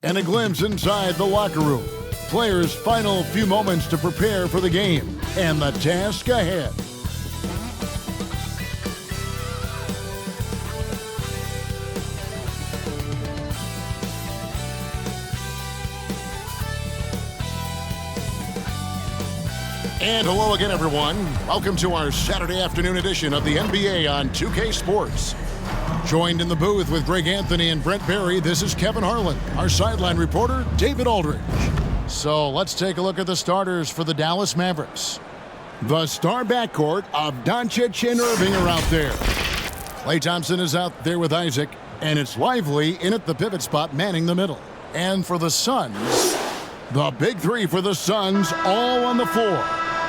And a glimpse inside the locker room. Players' final few moments to prepare for the game and the task ahead. And hello again, everyone. Welcome to our Saturday afternoon edition of the NBA on 2K Sports. Joined in the booth with Greg Anthony and Brent Barry, this is Kevin Harlan. Our sideline reporter, David Aldridge. So let's take a look at the starters for the Dallas Mavericks. The star backcourt of Doncic and Irving are out there. Klay Thompson is out there with Isaac, and it's Lively in at the pivot spot manning the middle. And for the Suns, the big three for the Suns all on the floor.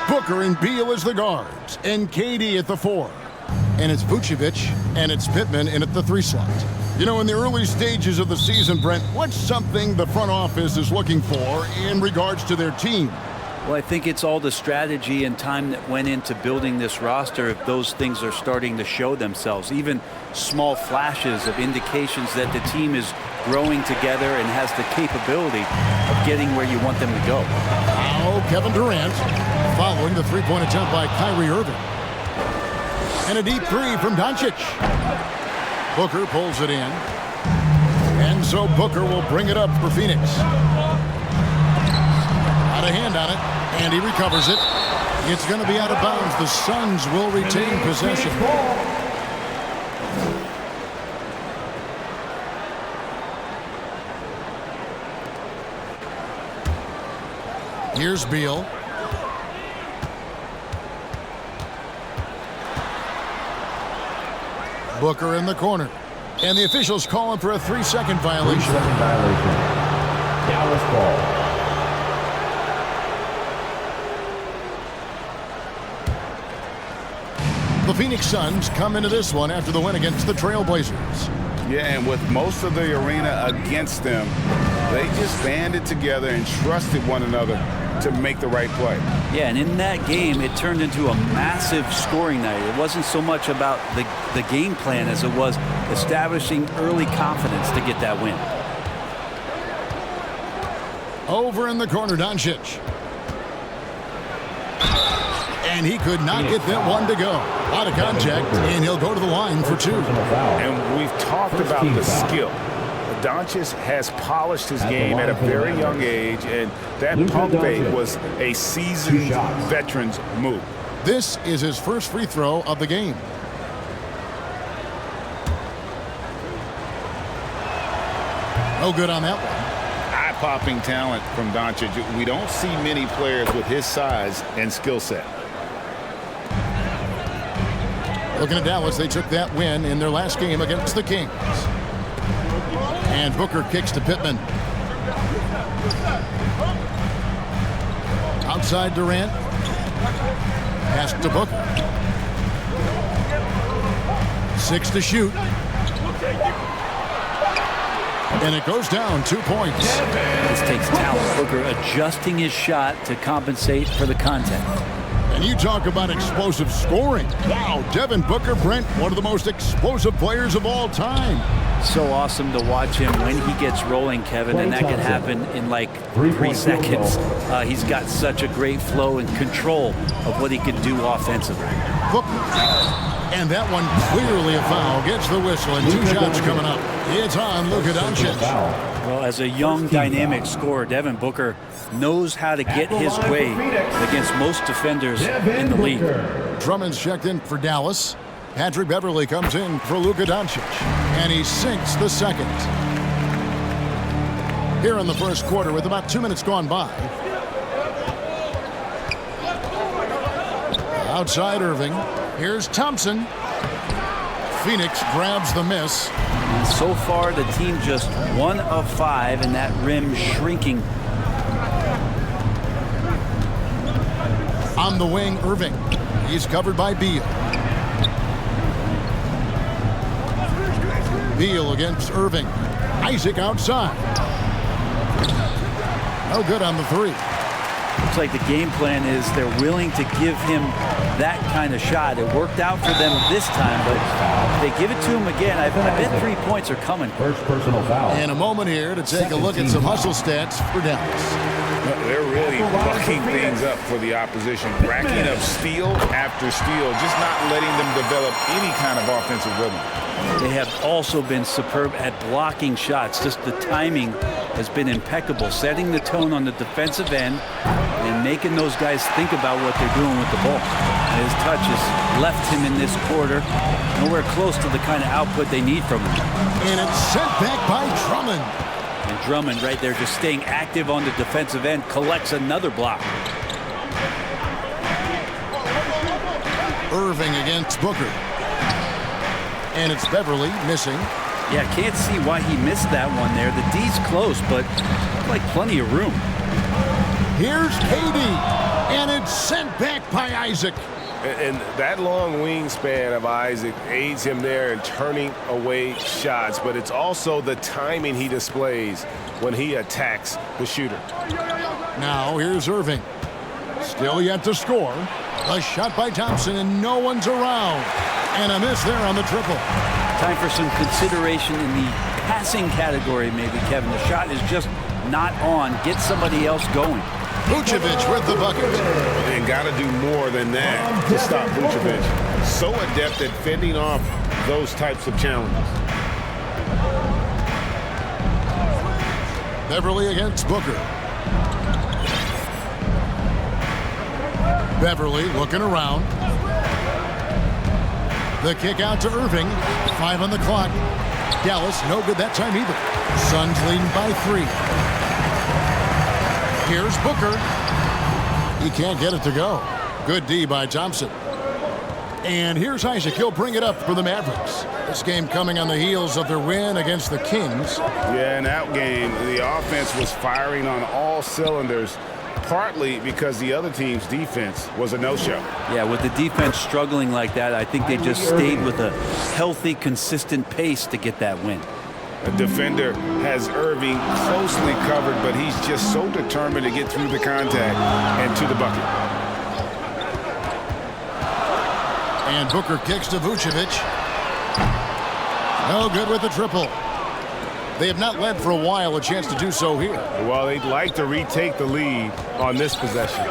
Booker and Beal as the guards, and KD at the 4. And it's Vucevic and it's Pittman in at the 3 slot. You know, in the early stages of the season, Brent, what's something the front office is looking for in regards to their team? Well, I think it's all the strategy and time that went into building this roster. If those things are starting to show themselves, even small flashes of indications that the team is growing together and has the capability of getting where you want them to go. Now Kevin Durant following the three-point attempt by Kyrie Irving. And a deep three from Doncic. Booker pulls it in. And so Booker will bring it up for Phoenix. Got a hand on it, and he recovers it. It's going to be out of bounds. The Suns will retain possession. Here's Beal. Booker in the corner. And the officials calling for a 3-second violation. 3-second violation. Dallas ball. The Phoenix Suns come into this one after the win against the Trailblazers. Yeah, and with most of the arena against them, they just banded together and trusted one another to make the right play. Yeah, and in that game, it turned into a massive scoring night. It wasn't so much about the game plan as it was establishing early confidence to get that win. Over in the corner, Doncic. And he could not get that one to go. Out of contact, and he'll go to the line for 2. And we've talked about the skill. Doncic has polished his game at a very young age, and that pump fake was a seasoned veteran's move. This is his first free throw of the game. No good on that one. Eye-popping talent from Doncic. We don't see many players with his size and skill set. Looking at Dallas, they took that win in their last game against the Kings. And Booker kicks to Pittman. Outside Durant. Pass to Booker. 6 to shoot. And it goes down 2 points. This takes talent. Booker adjusting his shot to compensate for the contact. And you talk about explosive scoring. Wow, Devin Booker, Brent, one of the most explosive players of all time. So awesome to watch him when he gets rolling, Kevin, and that can happen in like 3 seconds. He's got such a great flow and control of what he can do offensively. Booker. And that one clearly a foul. Gets the whistle, and 2 shots coming up. It's on Luka Doncic. Well, as a young, dynamic scorer, Devin Booker knows how to get his way against most defenders in the league. Drummond's checked in for Dallas. Patrick Beverley comes in for Luka Doncic, and he sinks the second. Here in the first quarter with about 2 minutes gone by. Outside Irving. Here's Thompson. Phoenix grabs the miss. And so far, the team just 1 of 5, and that rim shrinking. On the wing, Irving. He's covered by Beal. Beal against Irving. Isaac outside. No good on the 3. looks like the game plan is they're willing to give him that kind of shot. It worked out for them this time, but if they give it to him again, I bet 3 points are coming. First personal foul. And a moment here to take a look at some hustle stats for Dallas. They're really bucking things up for the opposition, racking up steal after steal, just not letting them develop any kind of offensive rhythm. They have also been superb at blocking shots. Just the timing has been impeccable, setting the tone on the defensive end and making those guys think about what they're doing with the ball. And his touch has left him in this quarter nowhere close to the kind of output they need from him. And it's sent back by Drummond. And Drummond right there just staying active on the defensive end, collects another block. Irving against Booker. And it's Beverly missing. Yeah, can't see why he missed that one there. The D's close, but like plenty of room. Here's KD, and it's sent back by Isaac. And that long wingspan of Isaac aids him there in turning away shots, but it's also the timing he displays when he attacks the shooter. Now here's Irving. Still yet to score. A shot by Thompson, and no one's around. And a miss there on the triple. Time for some consideration in the passing category, maybe, Kevin. The shot is just not on. Get somebody else going. Vucevic with the bucket. And got to do more than that to stop Vucevic. So adept at fending off those types of challenges. Beverly against Booker. Beverly looking around. The kick out to Irving. 5 on the clock. Dallas no good that time either. Suns leading by 3. Here's Booker. He can't get it to go. Good D by Thompson. And here's Isaac. He'll bring it up for the Mavericks. This game coming on the heels of their win against the Kings. Yeah, in that game, the offense was firing on all cylinders, partly because the other team's defense was a no-show. Yeah, with the defense struggling like that, I think they just stayed with a healthy, consistent pace to get that win. A defender has Irving closely covered, but he's just so determined to get through the contact and to the bucket. And Booker kicks to Vucevic. No good with the triple. They have not led for a while, a chance to do so here. Well, they'd like to retake the lead on this possession.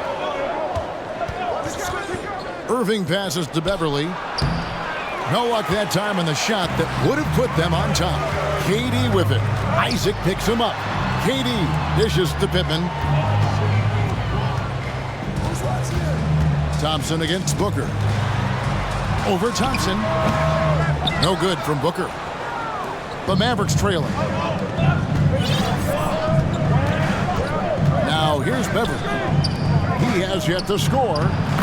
Irving passes to Beverly. No luck that time on the shot that would have put them on top. KD with it. Isaac picks him up. KD dishes to Pittman. Thompson against Booker. Over Thompson. No good from Booker. The Mavericks trailing. Now here's Beverly. He has yet to score.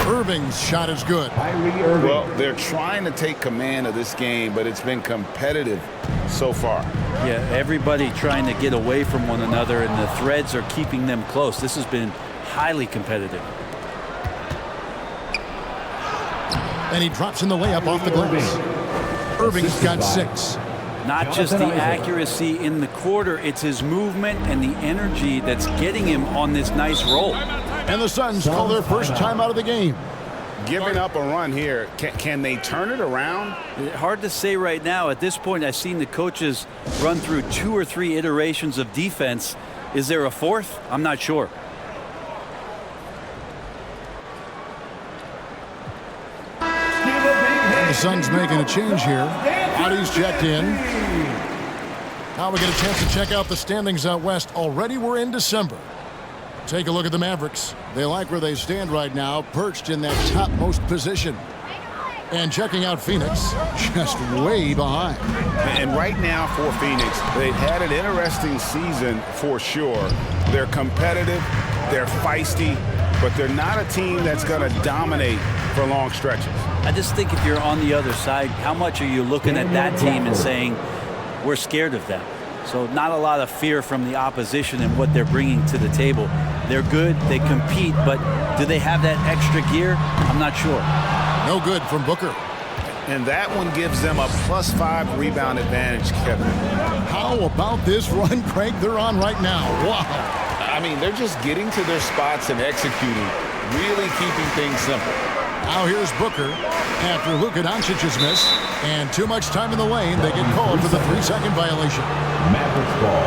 Irving's shot is good. Well, they're trying to take command of this game, but it's been competitive so far. Yeah, everybody trying to get away from one another, and the threads are keeping them close. This has been highly competitive. And he drops in the layup off the glass. Irving's got 6. Not just the accuracy in the quarter, it's his movement and the energy that's getting him on this nice roll. And the Suns call their first time out of the game. Giving up a run here, can they turn it around? Hard to say right now. At this point, I've seen the coaches run through 2 or 3 iterations of defense. Is there a 4th? I'm not sure. The Suns making a change here. Bodies checked in. Now we get a chance to check out the standings out west. Already we're in December. Take a look at the Mavericks. They like where they stand right now, perched in that topmost position. And checking out Phoenix, just way behind. And right now for Phoenix, they've had an interesting season for sure. They're competitive, they're feisty, but they're not a team that's going to dominate for long stretches. I just think if you're on the other side, how much are you looking at that team and saying, we're scared of them? So not a lot of fear from the opposition and what they're bringing to the table. They're good, they compete, but do they have that extra gear? I'm not sure. No good from Booker. And that one gives them a +5 rebound advantage, Kevin. How about this run crank they're on right now? Wow. I mean, they're just getting to their spots and executing, really keeping things simple. Now here's Booker after Luka Doncic's miss. And too much time in the lane. They get called for the 3-second violation. Mavericks ball.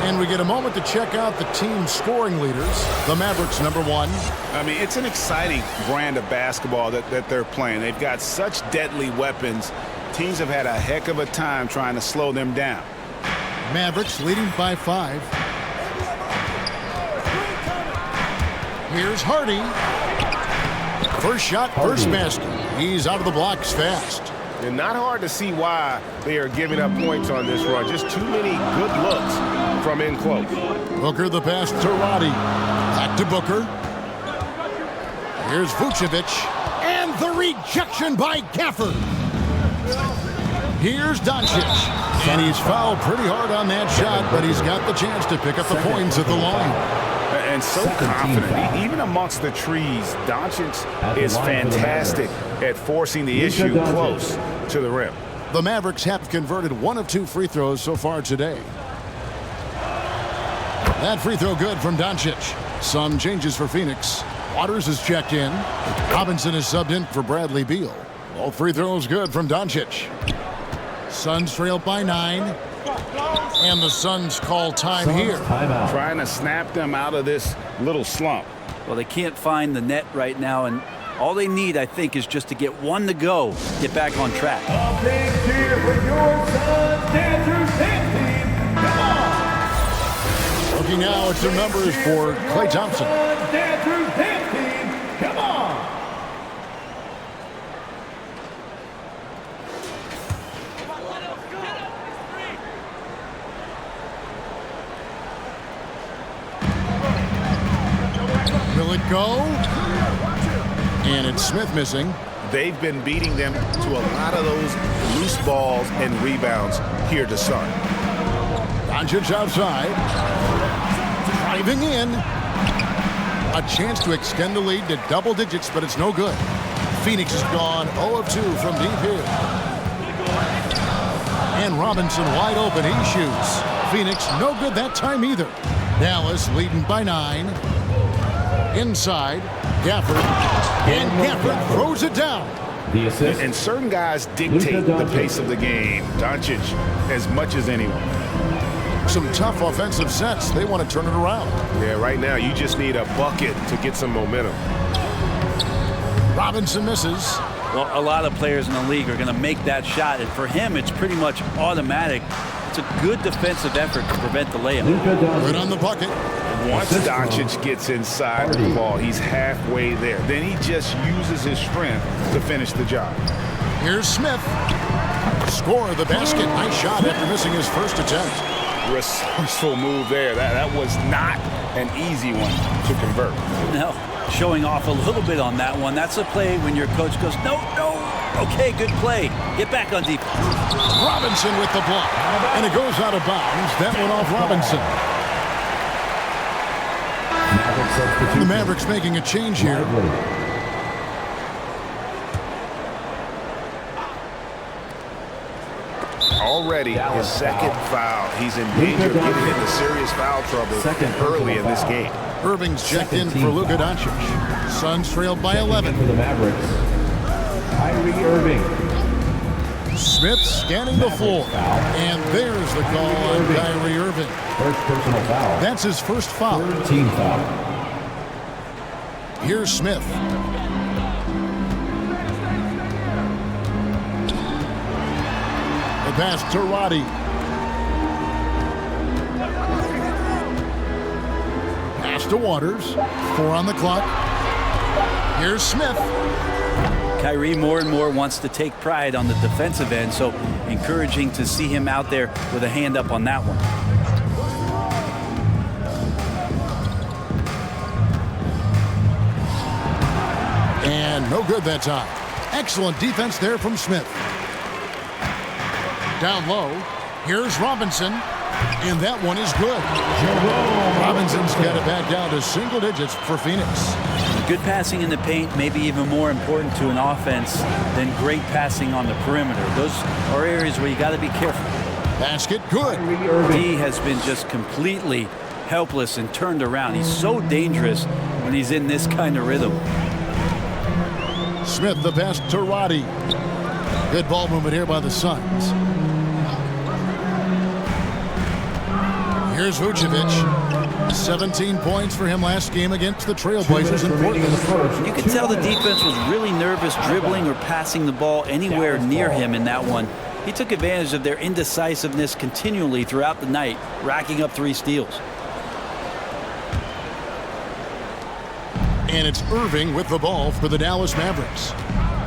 And we get a moment to check out the team scoring leaders. The Mavericks, number 1. I mean, it's an exciting brand of basketball that they're playing. They've got such deadly weapons. Teams have had a heck of a time trying to slow them down. Mavericks leading by 5. Here's Hardy. First shot, first basket. He's out of the blocks fast. And not hard to see why they are giving up points on this run. Just too many good looks from in close. Booker the pass to Roddy. Back to Booker. Here's Vucevic. And the rejection by Gafford. Here's Doncic. And he's fouled pretty hard on that shot, but he's got the chance to pick up the points at the line. And so confident. Even amongst the trees, Doncic is fantastic at forcing the issue close to the rim. The Mavericks have converted 1 of 2 free throws so far today. That free throw good from Doncic. Some changes for Phoenix. Waters is checked in. Robinson is subbed in for Bradley Beal. Both free throws good from Doncic. Suns trail by 9. And the Suns call time here. Trying to snap them out of this little slump. Well, they can't find the net right now, and all they need, I think, is just to get 1 to go, get back on track. A big cheer for your Suns Dancers dance team. Come on! Looking now at some numbers for Klay Thompson. Suns Dancers dance team. Come on! Will it go? And it's Smith missing. They've been beating them to a lot of those loose balls and rebounds here to start. Doncic outside. Driving in. A chance to extend the lead to double digits, but it's no good. Phoenix has gone 0 of 2 from deep here. And Robinson wide open. He shoots. Phoenix no good that time either. Dallas leading by 9. Inside, Gafford. And Gafford throws it down. The assist. And certain guys dictate the pace of the game. Doncic as much as anyone. Some tough offensive sets. They want to turn it around. Yeah, right now you just need a bucket to get some momentum. Robinson misses. Well, a lot of players in the league are going to make that shot, and for him, it's pretty much automatic. It's a good defensive effort to prevent the layup. Right on the bucket. Once Doncic gets inside the ball, he's halfway there. Then he just uses his strength to finish the job. Here's Smith. Score the basket. Nice shot after missing his first attempt. Resourceful move there. That was not an easy one to convert. No, showing off a little bit on that one. That's a play when your coach goes, no. Okay, good play. Get back on defense. Robinson with the block. And it goes out of bounds. That went off Robinson. The Mavericks making a change here. Already his second foul. He's in danger of getting into serious foul trouble early in this game. Irving's checked in for Luka Doncic. Suns trailed by 11. For the Mavericks, Kyrie Irving. Smith scanning the floor. And there's the call on Kyrie Irving. First personal foul. That's his first foul. Third team foul. Here's Smith. The pass to Roddy. Pass to Waters. 4 on the clock. Here's Smith. Kyrie more and more wants to take pride on the defensive end, so encouraging to see him out there with a hand up on that one. And no good that time. Excellent defense there from Smith. Down low. Here's Robinson. And that one is good. Robinson's got it back down to single digits for Phoenix. Good passing in the paint may be even more important to an offense than great passing on the perimeter. Those are areas where you got to be careful. Basket good. He has been just completely helpless and turned around. He's so dangerous when he's in this kind of rhythm. Smith the pass to Roddy. Good ball movement here by the Suns. Here's Vucevic. 17 points for him last game against the Trailblazers in Portland. You could tell the defense was really nervous dribbling or passing the ball anywhere near him in that one. He took advantage of their indecisiveness continually throughout the night, racking up 3 steals. And it's Irving with the ball for the Dallas Mavericks.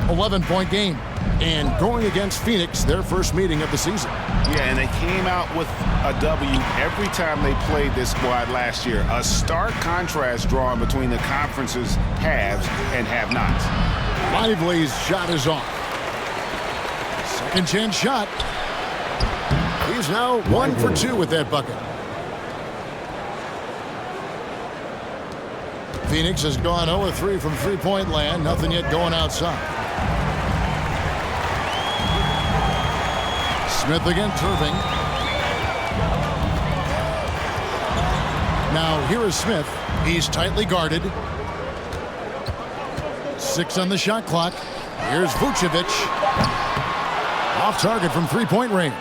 11-point game. And going against Phoenix, their first meeting of the season. Yeah, and they came out with a W every time they played this squad last year. A stark contrast drawn between the conference's haves and have-nots. Lively's shot is off. Second chance shot. He's now 1 for 2 with that bucket. Phoenix has gone 0-3 from three-point land. Nothing yet going outside. Smith against Irving. Now here is Smith. He's tightly guarded. 6 on the shot clock. Here's Vucevic. Off target from three-point range.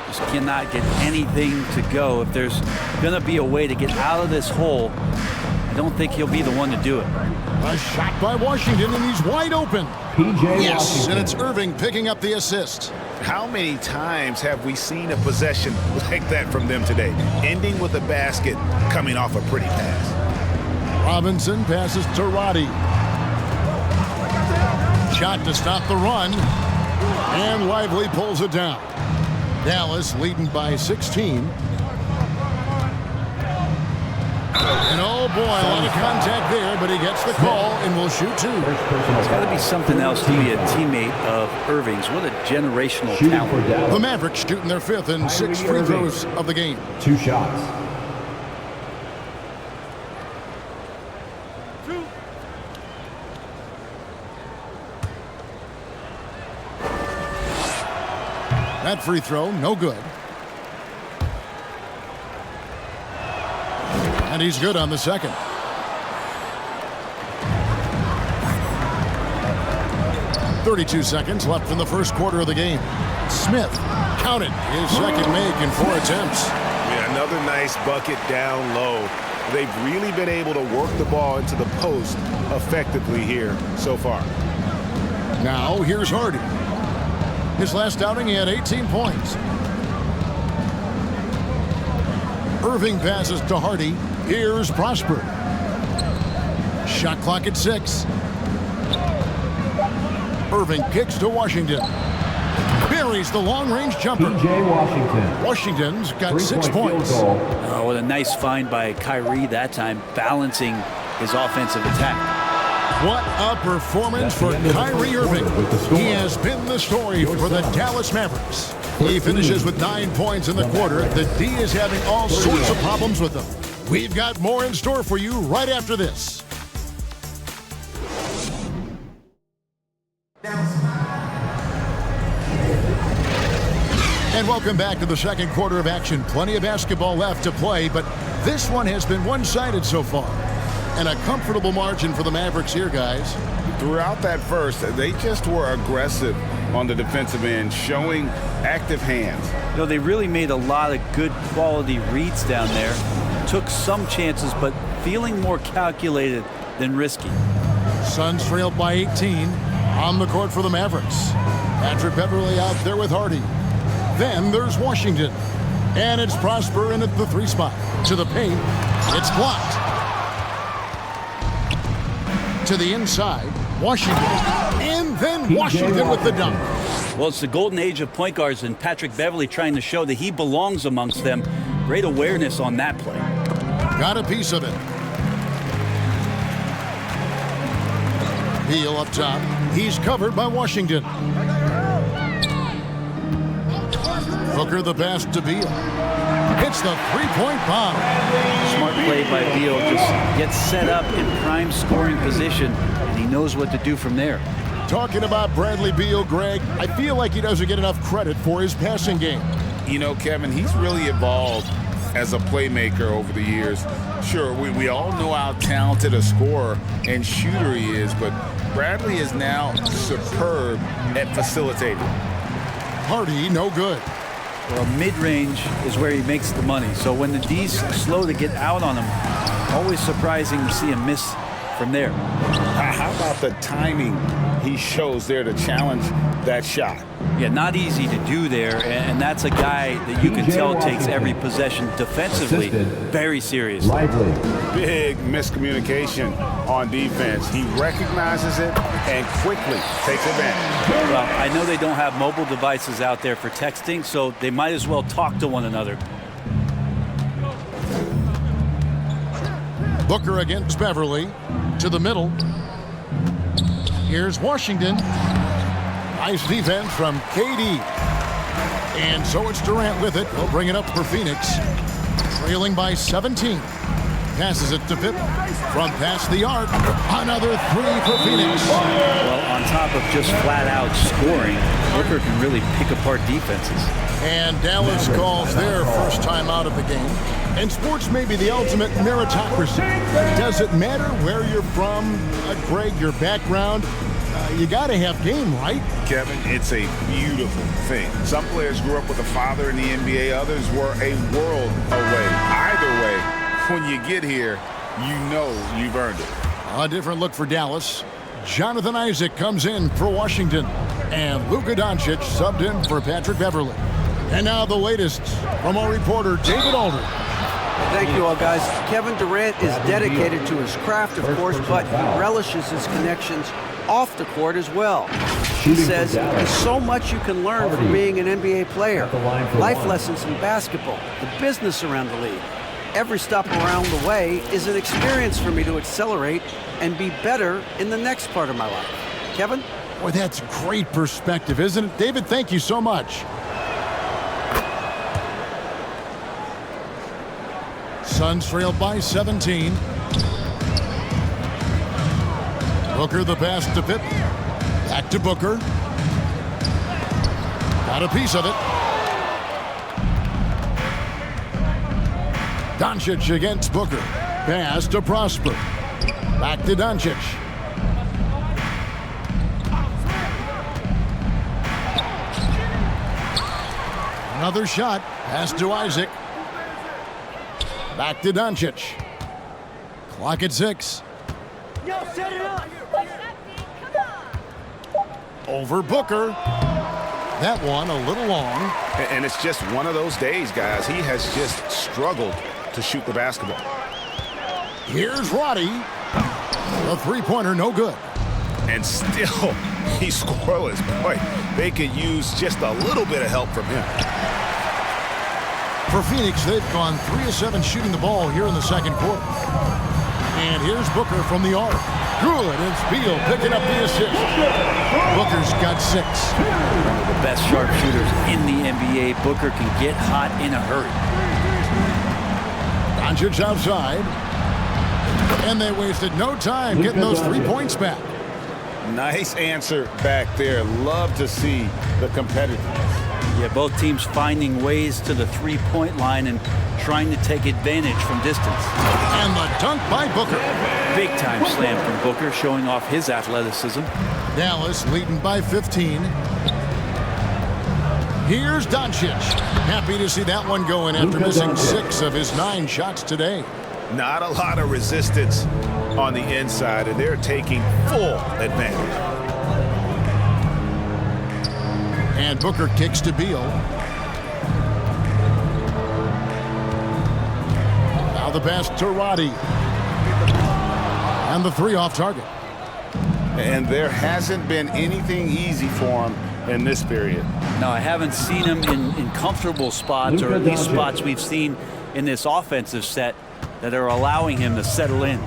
Just cannot get anything to go. If there's going to be a way to get out of this hole, I don't think he'll be the one to do it. A shot by Washington, and he's wide open. Yes, and it's Irving picking up the assist. How many times have we seen a possession like that from them today, ending with a basket coming off a pretty pass? Robinson passes to Roddy. Shot to stop the run, and Lively pulls it down. Dallas leading by 16. And oh boy, a lot of contact there, but he gets the call and will shoot 2. It's got to be something else to be a teammate of Irving's. What a generational talent. The Mavericks shooting their 5th and 6th free throws of the game. 2 shots. That free throw, no good. And he's good on the second. .32 seconds left in the first quarter of the game. Smith counted his second make in 4 attempts. Yeah, another nice bucket down low. They've really been able to work the ball into the post effectively here so far. Now here's Hardy. His last outing, he had 18 points. Irving passes to Hardy. Here's Prosper. Shot clock at 6. Irving kicks to Washington. Buries the long-range jumper. Washington's got 6 points. Oh, what a nice find by Kyrie that time, balancing his offensive attack. What a performance for Kyrie Irving. He has been the story for the Dallas Mavericks. He finishes with 9 points in the quarter. The D is having all sorts of problems with him. We've got more in store for you right after this. And welcome back to the second quarter of action. Plenty of basketball left to play, but this one has been one-sided so far. And a comfortable margin for the Mavericks here, guys. Throughout that first, they just were aggressive on the defensive end, showing active hands. You know, they really made a lot of good quality reads down there. Took some chances, but feeling more calculated than risky. Suns trailed by 18 on the court for the Mavericks. Patrick Beverly out there with Hardy. Then there's Washington. And it's Prosper in at the 3 spot. To the paint. It's blocked. To the inside. Washington. And then Washington with the dunk. Well, it's the golden age of point guards, and Patrick Beverly trying to show that he belongs amongst them. Great awareness on that play. Got a piece of it. Beal up top. He's covered by Washington. Booker the pass to Beal. Hits the three-point bomb. Smart play by Beal. Just gets set up in prime scoring position, and he knows what to do from there. Talking about Bradley Beal, Greg, I feel like he doesn't get enough credit for his passing game. You know, Kevin, he's really evolved as a playmaker over the years. Sure, we all know how talented a scorer and shooter he is, but Bradley is now superb at facilitating. Hardy, no good. Well, mid-range is where he makes the money. So when the D's slow to get out on him, always surprising to see him miss from there. How about the timing he shows there to challenge that shot? Yeah, not easy to do there, and that's a guy that you can tell takes every possession defensively very seriously. Big miscommunication on defense. He recognizes it and quickly takes advantage. Well, I know they don't have mobile devices out there for texting, so they might as well talk to one another. Booker against Beverly. To the middle. Here's Washington. Nice defense from KD. And so it's Durant with it. He'll bring it up for Phoenix. Trailing by 17. Passes it to Pippen. From past the arc. Another three for Phoenix. Well, on top of just flat-out scoring, Booker can really pick apart defenses. And Dallas calls their first time out of the game. And sports may be the ultimate meritocracy. Does it matter where you're from, Greg, your background? You got to have game, right? Kevin, it's a beautiful thing. Some players grew up with a father in the NBA. Others were a world away. Either way, when you get here, you know you've earned it. A different look for Dallas. Jonathan Isaac comes in for Washington. And Luka Doncic subbed in for Patrick Beverly. And now the latest from our reporter, David Alder. Thank you all, guys. Kevin Durant is dedicated to his craft, of course, but he relishes his connections off the court as well. He says there's so much you can learn from being an NBA player. Life lessons in basketball, the business around the league. Every stop around the way is an experience for me to accelerate and be better in the next part of my life. Kevin? Boy, that's great perspective, isn't it? David, thank you so much. Suns trailed by 17. Booker the pass to Pippen. Back to Booker. Got a piece of it. Doncic against Booker. Pass to Prosper. Back to Doncic. Another shot. Pass to Isaac. Back to Doncic. Clock at 6. Yo, set it up. Over Booker. That one a little long. And it's just one of those days, guys. He has just struggled to shoot the basketball. Here's Roddy. The three-pointer, no good. And still, he's scoreless. Boy, they could use just a little bit of help from him. For Phoenix, they've gone 3 of 7 shooting the ball here in the second quarter. And here's Booker from the arc. Good, and Beal picking up the assist. Booker's got 6. One of the best sharpshooters in the NBA. Booker can get hot in a hurry. Doncic outside. And they wasted no time getting those 3 points back. Nice answer back there. Love to see the competitiveness. Yeah, both teams finding ways to the three-point line and trying to take advantage from distance. And the dunk by Booker. Big-time slam from Booker, showing off his athleticism. Dallas leading by 15. Here's Doncic. Happy to see that one going after missing 6 of his 9 shots today. Not a lot of resistance on the inside, and they're taking full advantage. And Booker kicks to Beal. Now the pass to Roddy. And the 3 off target. And there hasn't been anything easy for him in this period. No, I haven't seen him in comfortable spots, or at least spots we've seen in this offensive set that are allowing him to settle in.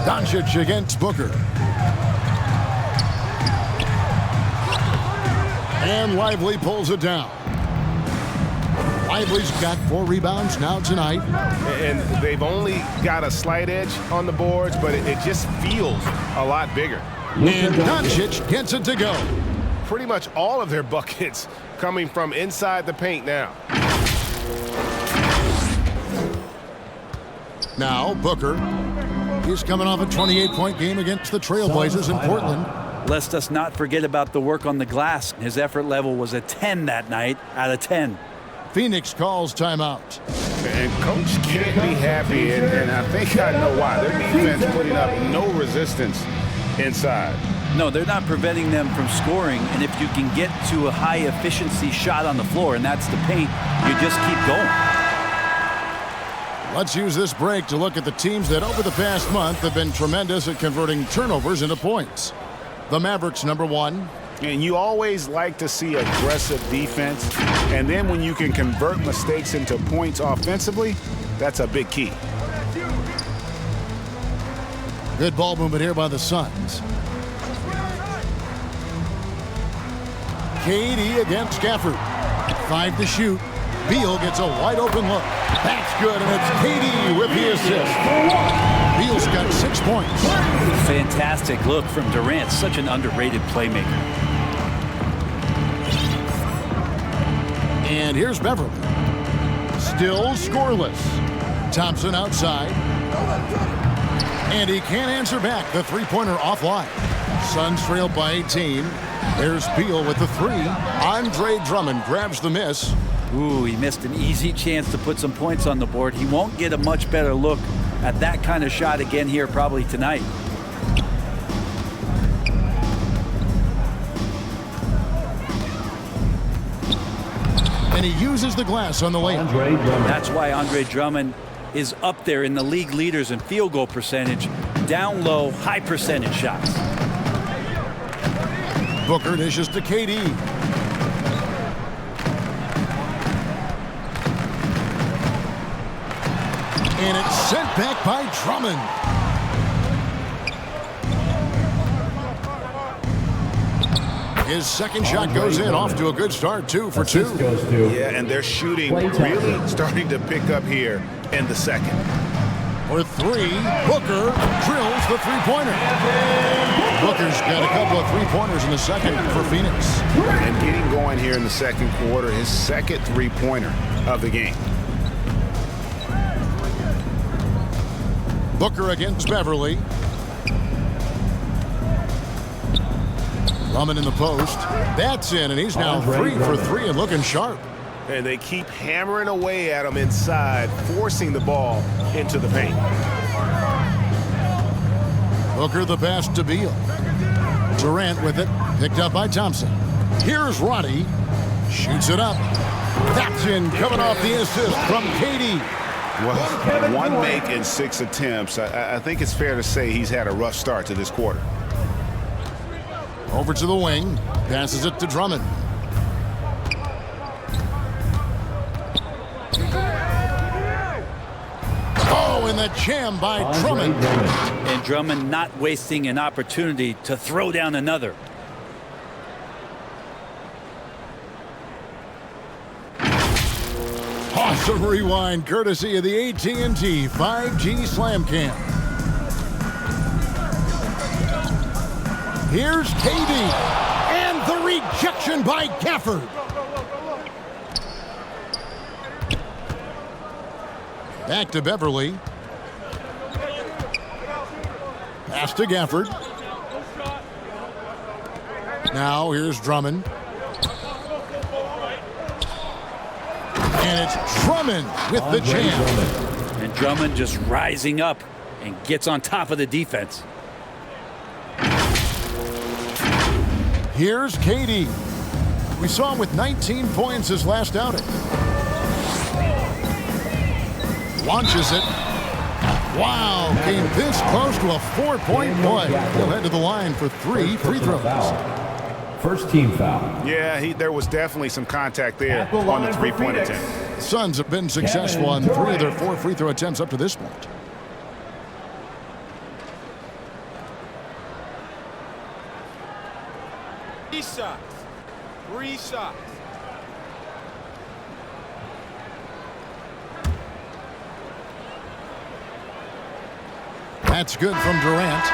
Doncic against Booker. And Lively pulls it down. Lively's got 4 rebounds now tonight. And they've only got a slight edge on the boards, but it just feels a lot bigger. And Doncic gets it to go. Pretty much all of their buckets coming from inside the paint now. Now Booker. He's coming off a 28-point game against the Trailblazers in Portland. Lest us not forget about the work on the glass. His effort level was a 10 that night out of 10. Phoenix calls timeout. And coach can't be happy, and I think I know why. Their defense putting up no resistance inside. No, they're not preventing them from scoring, and if you can get to a high-efficiency shot on the floor, and that's the paint, you just keep going. Let's use this break to look at the teams that over the past month have been tremendous at converting turnovers into points. The Mavericks, number 1. And you always like to see aggressive defense, and then when you can convert mistakes into points offensively, that's a big key. Good ball movement here by the Suns. KD against Gafford. 5 to shoot. Beal gets a wide open look. That's good, and it's KD with the assist. Beal's got 6 points. Fantastic look from Durant. Such an underrated playmaker. And here's Beverly. Still scoreless. Thompson outside. And he can't answer back. The three-pointer offline. Suns trail by 18. There's Beal with the 3. Andre Drummond grabs the miss. Ooh, he missed an easy chance to put some points on the board. He won't get a much better look at that kind of shot again here probably tonight. And he uses the glass on the layup. That's why Andre Drummond is up there in the league leaders in field goal percentage. Down low, high percentage shots. Booker dishes to KD. And it's sent back by Drummond. His second shot goes in, off to a good start, 2 for 2. Yeah, and their shooting really starting to pick up here in the second. For 3, Booker drills the three-pointer. Booker's got a couple of three-pointers in the second for Phoenix. And getting going here in the second quarter, his second three-pointer of the game. Booker against Beverly. Drummond in the post. That's in, and he's now 3 for 3 and looking sharp. And they keep hammering away at him inside, forcing the ball into the paint. Booker the pass to Beal. Durant with it, picked up by Thompson. Here's Roddy. Shoots it up. That's in, coming off the assist from KD. Well, 1 make in 6 attempts. I think it's fair to say he's had a rough start to this quarter. Over to the wing. Passes it to Drummond. Oh, and the jam by Drummond. And Drummond not wasting an opportunity to throw down another. Awesome rewind courtesy of the AT&T 5G Slam Cam. Here's KD, and the rejection by Gafford. Back to Beverly. Pass to Gafford. Now here's Drummond. And it's Drummond with the jam. And Drummond just rising up and gets on top of the defense. Here's KD. We saw him with 19 points his last outing. Launches it. Wow, came this close to a 4-point play. He'll head to the line for 3 free throws. First team foul. Yeah, there was definitely some contact there on the three-point attempt. Suns have been successful on 3 of their 4 free throw attempts up to this point. Three shots. That's good from Durant.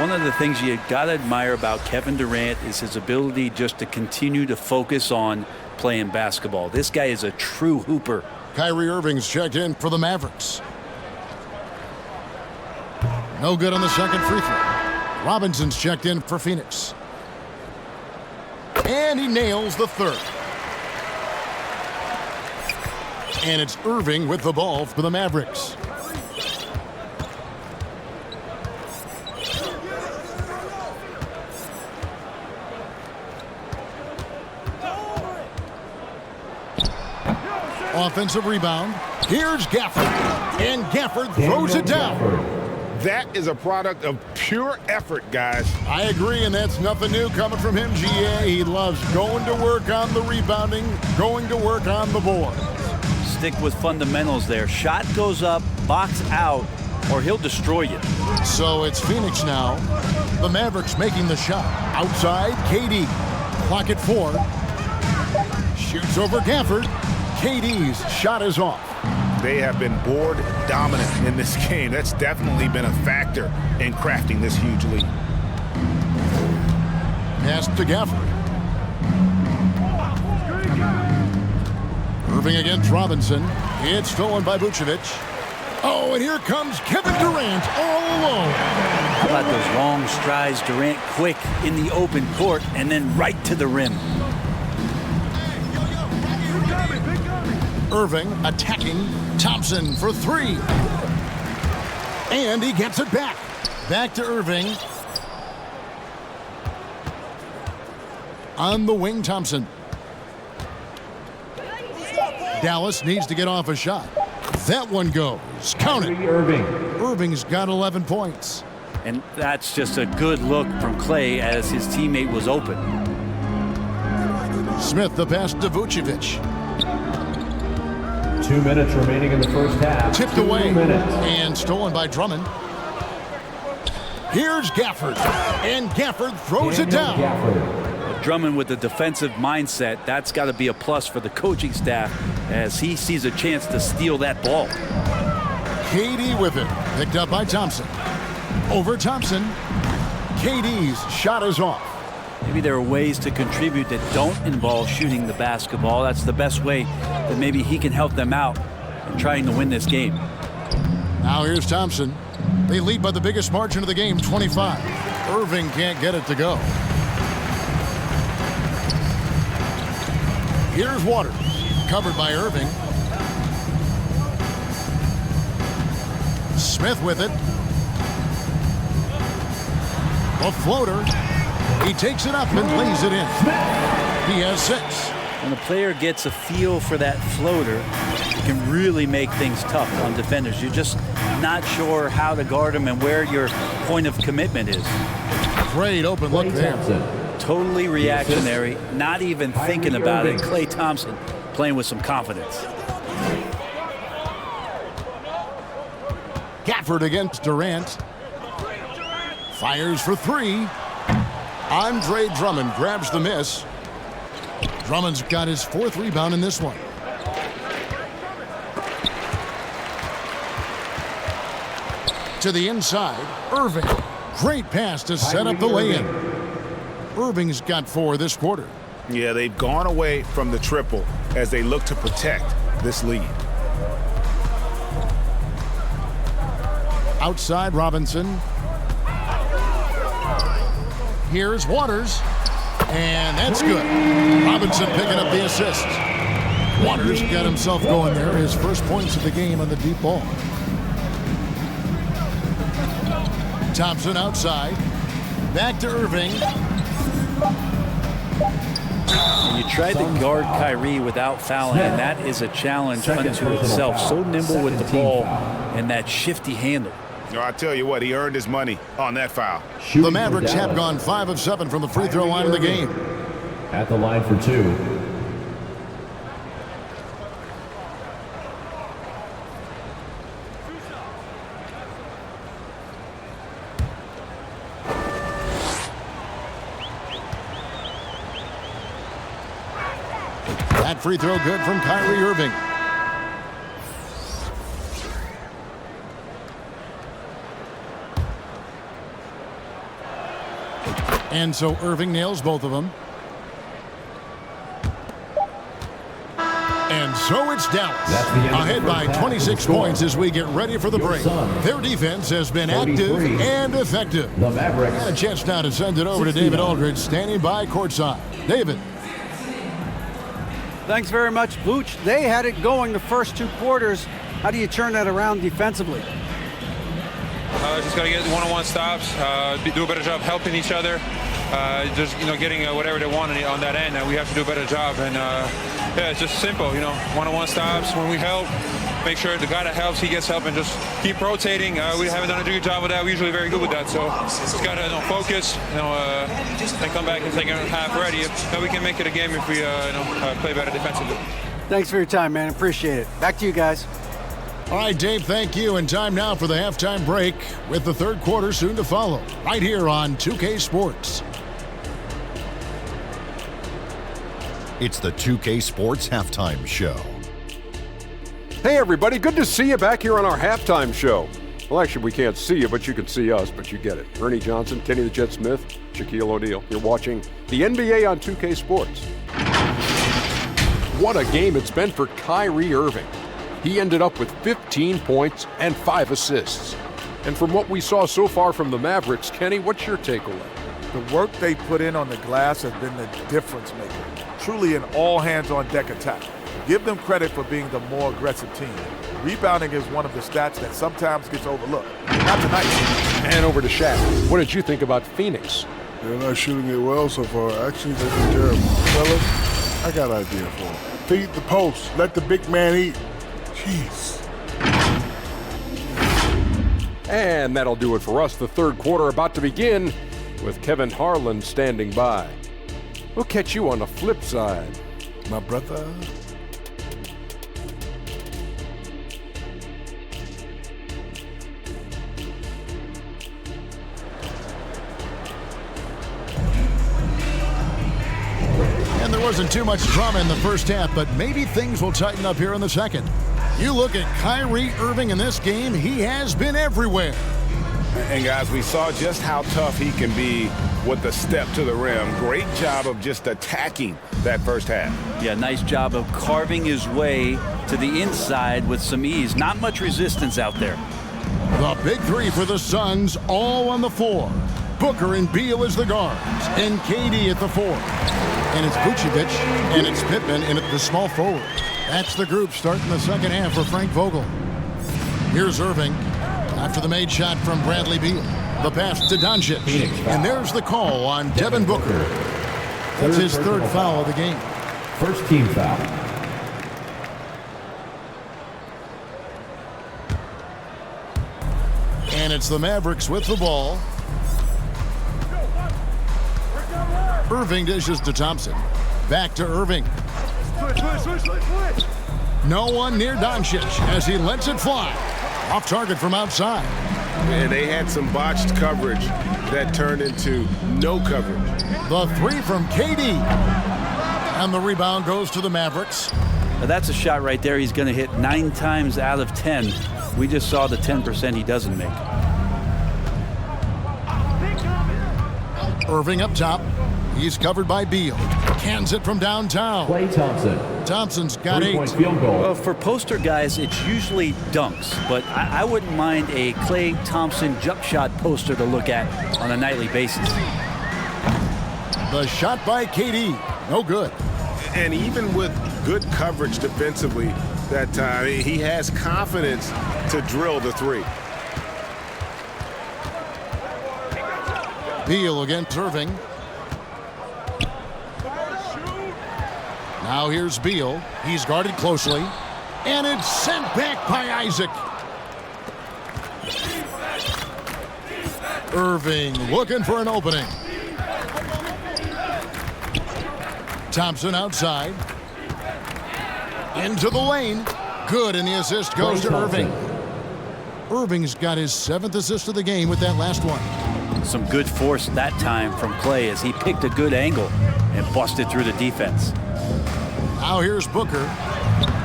One of the things you got to admire about Kevin Durant is his ability just to continue to focus on playing basketball. This guy is a true hooper. Kyrie Irving's checked in for the Mavericks. No good on the second free throw. Robinson's checked in for Phoenix. And he nails the third. And it's Irving with the ball for the Mavericks. Offensive rebound. Here's Gafford. And Gafford throws it down. That is a product of pure effort, guys. I agree, and that's nothing new coming from him, GA. He loves going to work on the rebounding, going to work on the board. Stick with fundamentals there. Shot goes up, box out, or he'll destroy you. So it's Phoenix now. The Mavericks making the shot. Outside, KD. Clock at 4. Shoots over Gafford. KD's shot is off. They have been board dominant in this game. That's definitely been a factor in crafting this huge lead. Pass to Gafford. Irving against Robinson. It's stolen by Vucevic. Oh, and here comes Kevin Durant all alone. How about those long strides, Durant quick in the open court and then right to the rim. Irving attacking. Thompson for 3. And he gets it back. Back to Irving. On the wing, Thompson. Dallas needs to get off a shot. That one goes. Count it. Irving's got 11 points. And that's just a good look from Clay as his teammate was open. Smith the pass to Vucevic. 2 minutes remaining in the first half. Tipped 2 away minutes. and stolen by Drummond. Here's Gafford. And Gafford throws it down. Drummond with the defensive mindset, that's got to be a plus for the coaching staff as he sees a chance to steal that ball. KD with it. Picked up by Thompson. Over Thompson. KD's shot is off. Maybe there are ways to contribute that don't involve shooting the basketball. That's the best way that maybe he can help them out in trying to win this game. Now here's Thompson. They lead by the biggest margin of the game, 25. Irving can't get it to go. Here's Waters. Covered by Irving. Smith with it. A floater. He takes it up and lays it in. He has 6. When a player gets a feel for that floater, it can really make things tough on defenders. You're just not sure how to guard them and where your point of commitment is. Great open look there. Totally reactionary, not even thinking about it. Klay Thompson playing with some confidence. Gafford against Durant. Fires for 3. Andre Drummond grabs the miss. Drummond's got his 4th rebound in this one. To the inside, Irving. Great pass to set up the lay-in. Irving's got 4 this quarter. Yeah, they've gone away from the triple as they look to protect this lead. Outside, Robinson. Here's Waters. And that's good. Robinson picking up the assist. Waters got himself going there. His first points of the game on the deep ball. Thompson outside. Back to Irving. You tried to guard Kyrie without fouling, and that is a challenge unto itself. So nimble with the ball and that shifty handle. I tell you what, he earned his money on that foul. The Mavericks have gone 5 of 7 from the free throw line in the game. At the line for 2. That free throw good from Kyrie Irving. And so Irving nails both of them. And so it's Dallas, That's the end of the ahead by first half. 26 Score. points as we get ready for the Your break. Suns, Their defense has been active 43. and effective. The Mavericks, And a chance now to send it over to 69. David Aldridge, standing by courtside. David. Thanks very much, Booch. They had it going the first 2 quarters. How do you turn that around defensively? Just got to get one-on-one stops, do a better job helping each other, just getting whatever they want on that end. We have to do a better job, and yeah, it's just simple. One-on-one stops when we help. Make sure the guy that helps, he gets help, and just keep rotating. We haven't done a good job with that. We're usually very good with that, so just got to focus, and come back and take a half ready. Then we can make it a game if we play better defensively. Thanks for your time, man. Appreciate it. Back to you guys. All right, Dave, thank you. And time now for the halftime break with the third quarter soon to follow right here on 2K Sports. It's the 2K Sports Halftime Show. Hey everybody, good to see you back here on our halftime show. Well, actually, we can't see you, but you can see us, but you get it. Ernie Johnson, Kenny the Jet Smith, Shaquille O'Neal. You're watching the NBA on 2K Sports. What a game it's been for Kyrie Irving. He ended up with 15 points and 5 assists. And from what we saw so far from the Mavericks, Kenny, what's your takeaway? The work they put in on the glass has been the difference maker. Truly an all-hands-on-deck attack. Give them credit for being the more aggressive team. Rebounding is one of the stats that sometimes gets overlooked. Not tonight. And over to Shaq. What did you think about Phoenix? They're not shooting it well so far. Actually, they've been terrible. Fellas, I got an idea for them. Feed the post. Let the big man eat. Jeez. And that'll do it for us. The third quarter about to begin with Kevin Harlan standing by. We'll catch you on the flip side, My brother. And there wasn't too much drama in the first half, but maybe things will tighten up here in the second. You look at Kyrie Irving in this game, he has been everywhere. And guys, we saw just how tough he can be with the step to the rim. Great job of just attacking that first half. Yeah, nice job of carving his way to the inside with some ease. Not much resistance out there. The big three for the Suns, all on the floor. Booker and Beal as the guards, and KD at the four. And it's Vucevic, and it's Pittman in at the small forward. That's the group starting the second half for Frank Vogel. Here's Irving after the made shot from Bradley Beal. The pass to Doncic, and there's the call on Devin Booker. That's his third foul of the game. First team foul. And it's the Mavericks with the ball. Irving dishes to Thompson. Back to Irving. No one near Doncic as he lets it fly. Off target from outside. And they had some botched coverage that turned into no coverage. The three from KD. And the rebound goes to the Mavericks. Now that's a shot right there he's going to hit 9 times out of 10. We just saw the 10% he doesn't make. Irving up top. He's covered by Beal. Cans it from downtown. Klay Thompson. Thompson's got 8. Three-point field goal. Well, for poster guys, it's usually dunks, but I wouldn't mind a Klay Thompson jump shot poster to look at on a nightly basis. The shot by KD. No good. And even with good coverage defensively that time, he has confidence to drill the three. Beal against Irving. Now here's Beal. He's guarded closely. And it's sent back by Isaac. Irving looking for an opening. Thompson outside. Into the lane. Good, and the assist goes to Irving. Irving's got his 7th assist of the game with that last one. Some good force that time from Klay as he picked a good angle and busted through the defense. Now here's Booker.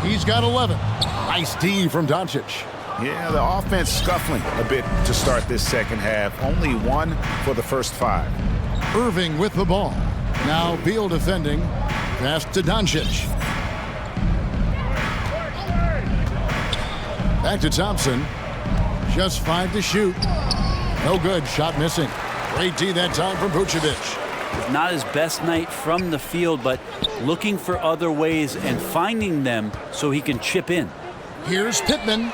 He's got 11. Nice D from Doncic. Yeah, the offense scuffling a bit to start this second half. Only 1 for the first 5. Irving with the ball. Now Beal defending. Pass to Doncic. Back to Thompson. Just 5 to shoot. No good. Shot missing. Great D that time from Vucevic. Not his best night from the field, but looking for other ways and finding them so he can chip in. Here's Pittman.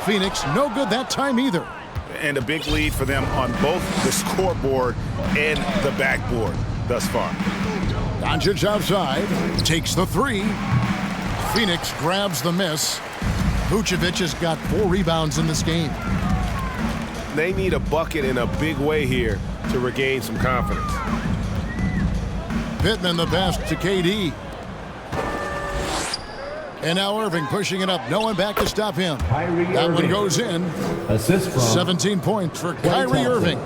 Phoenix, no good that time either. And a big lead for them on both the scoreboard and the backboard thus far. Doncic outside, takes the 3. Phoenix grabs the miss. Vucevic has got 4 rebounds in this game. They need a bucket in a big way here to regain some confidence. Pittman the best to KD. And now Irving pushing it up. No one back to stop him. That one goes in. Assist from 17 points for Kyrie Irving.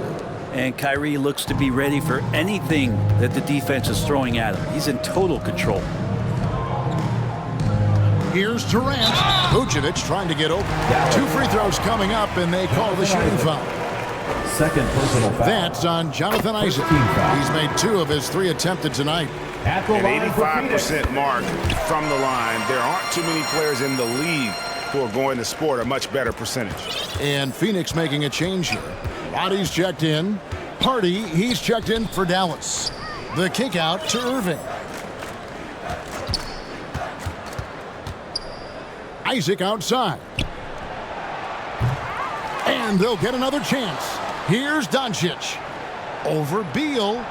And Kyrie looks to be ready for anything that the defense is throwing at him. He's in total control. Here's Durant. Vucevic trying to get open. 2 free throws coming up, and they call the shooting foul. second personal foul. That's on Jonathan Isaac. He's made 2 of his 3 attempted tonight. An 85% mark from the line. There aren't too many players in the league who are going to sport a much better percentage. And Phoenix making a change here. Roddy's checked in. Hardy, he's checked in for Dallas. The kick out to Irving. Isaac outside. And they'll get another chance. Here's Doncic. Over Beal.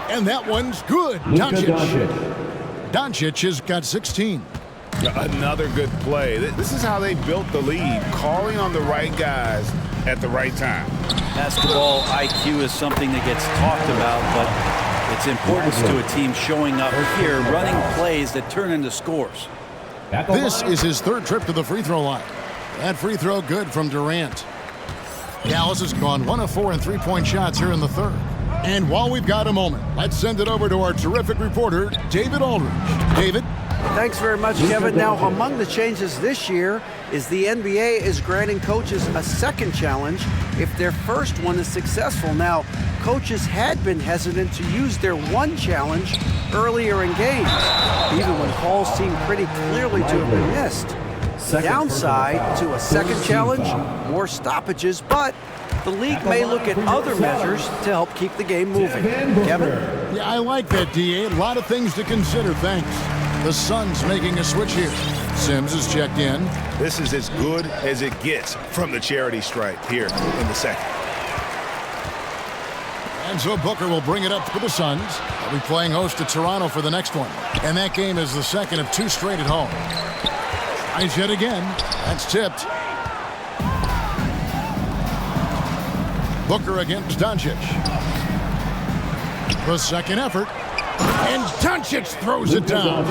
And that one's good. Doncic has got 16. Another good play. This is how they built the lead, calling on the right guys at the right time. Basketball IQ is something that gets talked about, but its importance to a team showing up here, running plays that turn into scores. This is his 3rd trip to the free throw line. That free throw good from Durant. Dallas has gone 1 of 4 in 3-point shots here in the 3rd. And while we've got a moment, let's send it over to our terrific reporter, David Aldridge. David? Thanks very much, Kevin. Now, among the changes this year is the NBA is granting coaches a 2nd challenge if their first one is successful. Now, coaches had been hesitant to use their 1 challenge earlier in games, even when calls seemed pretty clearly to have been missed. Downside to a 2nd challenge, more stoppages, but the league may look at other measures to help keep the game moving. Kevin? Yeah, I like that, D.A. A lot of things to consider, thanks. The Suns making a switch here. Sims is checked in. This is as good as it gets from the charity stripe here in the 2nd. And so Booker will bring it up for the Suns. They'll be playing host to Toronto for the next one. And that game is the 2nd of 2 straight at home. Tries yet again. That's tipped. Booker against Doncic. The 2nd effort. And Doncic throws it down.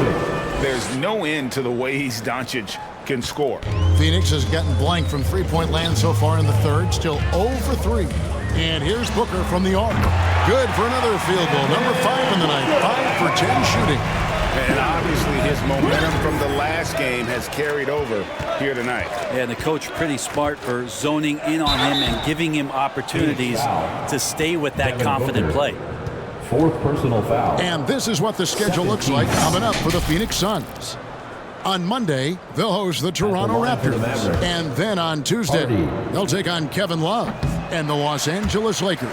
There's no end to the ways Doncic can score. Phoenix has gotten blank from 3-point land so far in the 3rd. Still 0 for 3. And here's Booker from the arc. Good for another field goal. Number 5 in the night. 5 for 10 shooting. And obviously his momentum from the last game has carried over here tonight. Yeah, and the coach pretty smart for zoning in on him and giving him opportunities to stay with that confident play. 4th personal foul. And this is what the schedule looks like coming up for the Phoenix Suns. On Monday, they'll host the Toronto Raptors. And then on Tuesday, they'll take on Kevin Love and the Los Angeles Lakers.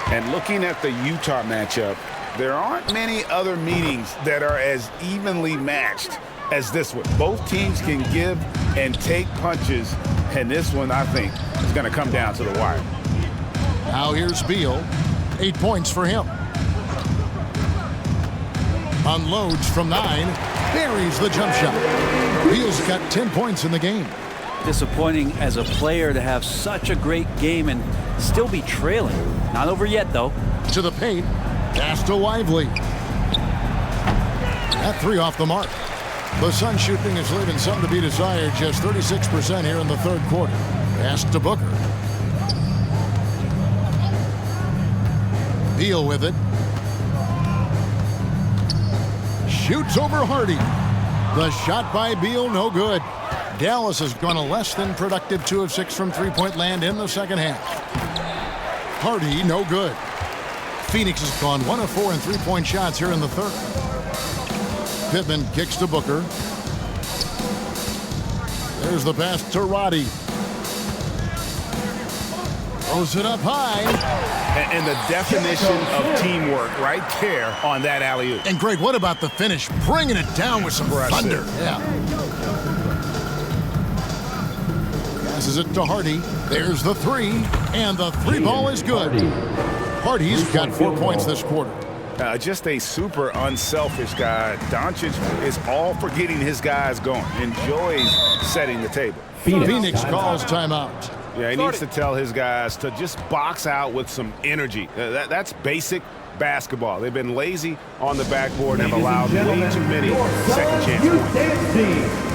And looking at the Utah matchup, there aren't many other meetings that are as evenly matched as this one. Both teams can give and take punches, and this one, I think, is going to come down to the wire. Now here's Beal. 8 points for him. Unloads from 9. Buries the jump shot. Beal's got 10 points in the game. Disappointing as a player to have such a great game and still be trailing. Not over yet, though. To the paint. Pass to Lively. That 3 off the mark. The Sun shooting is leaving some to be desired. Just 36% here in the 3rd quarter. Pass to Booker. Beal with it. Shoots over Hardy. The shot by Beal, no good. Dallas has gone a less than productive 2 of 6 from 3-point land in the 2nd half. Hardy, no good. Phoenix has gone 1 of 4 in 3-point shots here in the 3rd. Pittman kicks to Booker. There's the pass to Roddy. Throws it up high. And the definition of teamwork right there on that alley-oop. And Greg, what about the finish? Bringing it down with some thunder. Yeah. Passes it to Hardy. There's the three. And the three ball is good. Hardy's got 4 points this quarter. Just a super unselfish guy. Doncic is all for getting his guys going. Enjoys setting the table. Phoenix calls timeout. Yeah, he needs to tell his guys to just box out with some energy. That's basic basketball. They've been lazy on the backboard and have allowed way too many second chance points.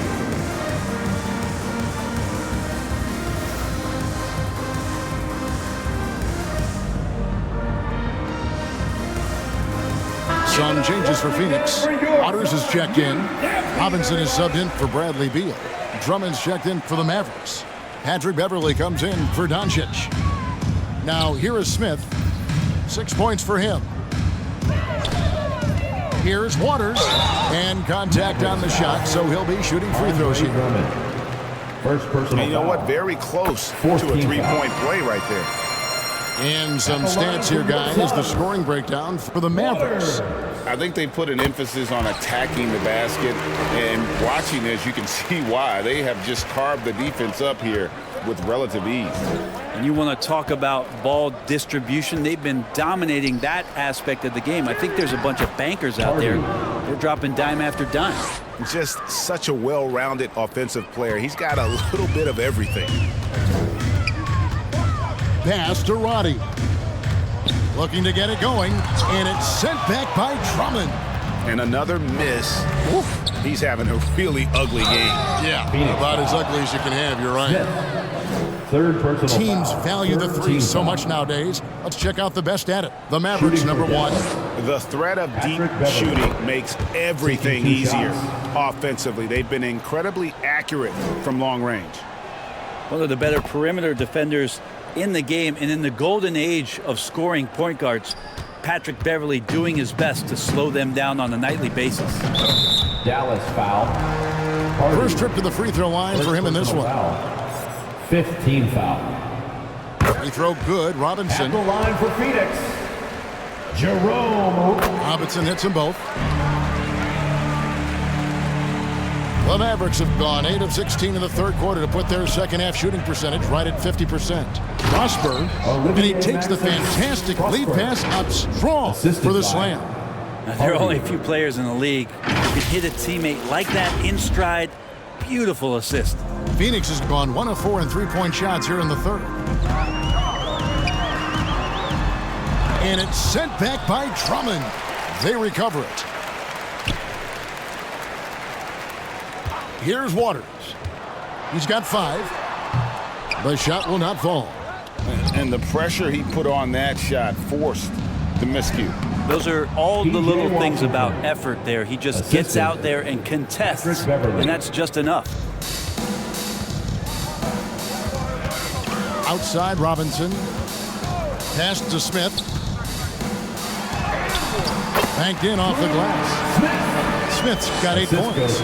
Some changes for Phoenix. Waters is checked in. Robinson is subbed in for Bradley Beal. Drummond's checked in for the Mavericks. Patrick Beverley comes in for Doncic. Now here is Smith. 6 points for him. Here's Waters. And contact on the shot, so he'll be shooting free throws here. First personal. And you know what? Very close to a three-point play right there. And some stats here, guys. The scoring breakdown for the Mavericks. I think they put an emphasis on attacking the basket, and watching this, you can see why. They have just carved the defense up here with relative ease. And you want to talk about ball distribution. They've been dominating that aspect of the game. I think there's a bunch of bankers out there. They're dropping dime after dime. Just such a well-rounded offensive player. He's got a little bit of everything. Pass to Roddy. Looking to get it going, and it's sent back by Drummond. And another miss. Oof. He's having a really ugly game. Yeah, about as ugly as you can have, you're right. Third personal Teams value the three so much nowadays. Let's check out the best at it. The Mavericks, number one. The threat of deep shooting makes everything easier offensively. They've been incredibly accurate from long range. One of the better perimeter defenders in the game, and in the golden age of scoring point guards, Patrick Beverley doing his best to slow them down on a nightly basis. Dallas foul. First trip to the free throw line for him in this one. 15 foul. Free throw good. Robinson. At the line for Phoenix. Jerome. Robinson hits them both. The Mavericks have gone 8 of 16 in the third quarter to put their second half shooting percentage right at 50%. Prosper, and he takes the fantastic lead pass up strong for the slam. Now, there are only a few players in the league who can hit a teammate like that in stride. Beautiful assist. Phoenix has gone 1 of 4 in three-point shots here in the third. And it's sent back by Drummond. They recover it. Here's Waters. He's got 5. The shot will not fall. And the pressure he put on that shot forced the miscue. Those are all the little things about effort there. He just gets out there and contests, and that's just enough. Outside Robinson. Pass to Smith. Banked in off the glass. Smith's got 8 points.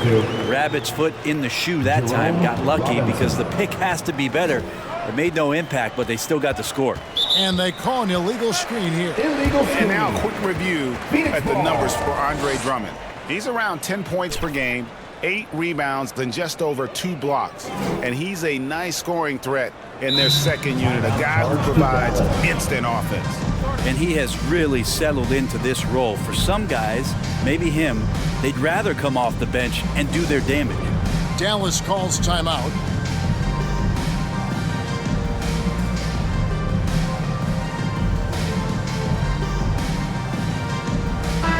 Rabbit's foot in the shoe that time. Got lucky because the pick has to be better. It made no impact, but they still got the score. And they call an illegal screen here. And now a quick review at the numbers for Andre Drummond. He's around 10 points per game, 8 rebounds, and just over 2 blocks. And he's a nice scoring threat in their second unit, a guy who provides instant offense. And he has really settled into this role. For some guys, maybe him, they'd rather come off the bench and do their damage. Dallas calls timeout.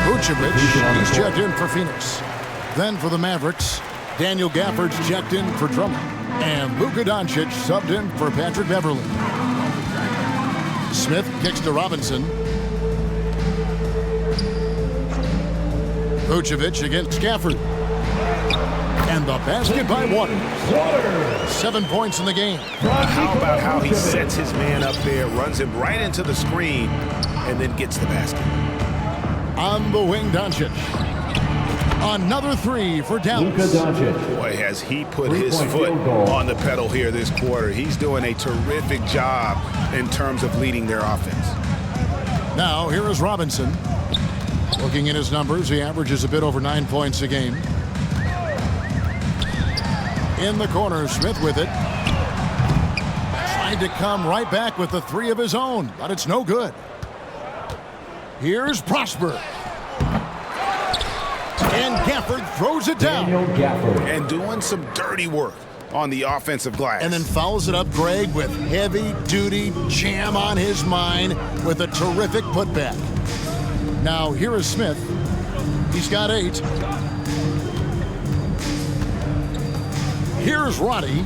Vucevic, he's checked in for Phoenix. Then for the Mavericks, Daniel Gafford's checked in for Drummond. And Luka Doncic subbed in for Patrick Beverley. Smith kicks to Robinson. Vucevic against Gafford. And the basket by Waters. 7 points in the game. How about how he sets his man up there, runs him right into the screen, and then gets the basket. On the wing, Doncic. Another 3 for Dallas. Boy, boy, has he put his foot on the pedal here this quarter. He's doing a terrific job in terms of leading their offense. Now, here is Robinson. Looking at his numbers, he averages a bit over 9 points a game. In the corner, Smith with it. Trying to come right back with the three of his own, but it's no good. Here's Prosper. And Gafford throws it down. And doing some dirty work on the offensive glass. And then follows it up, Greg, with heavy-duty jam on his mind with a terrific putback. Now, here is Smith. He's got 8. Here's Roddy.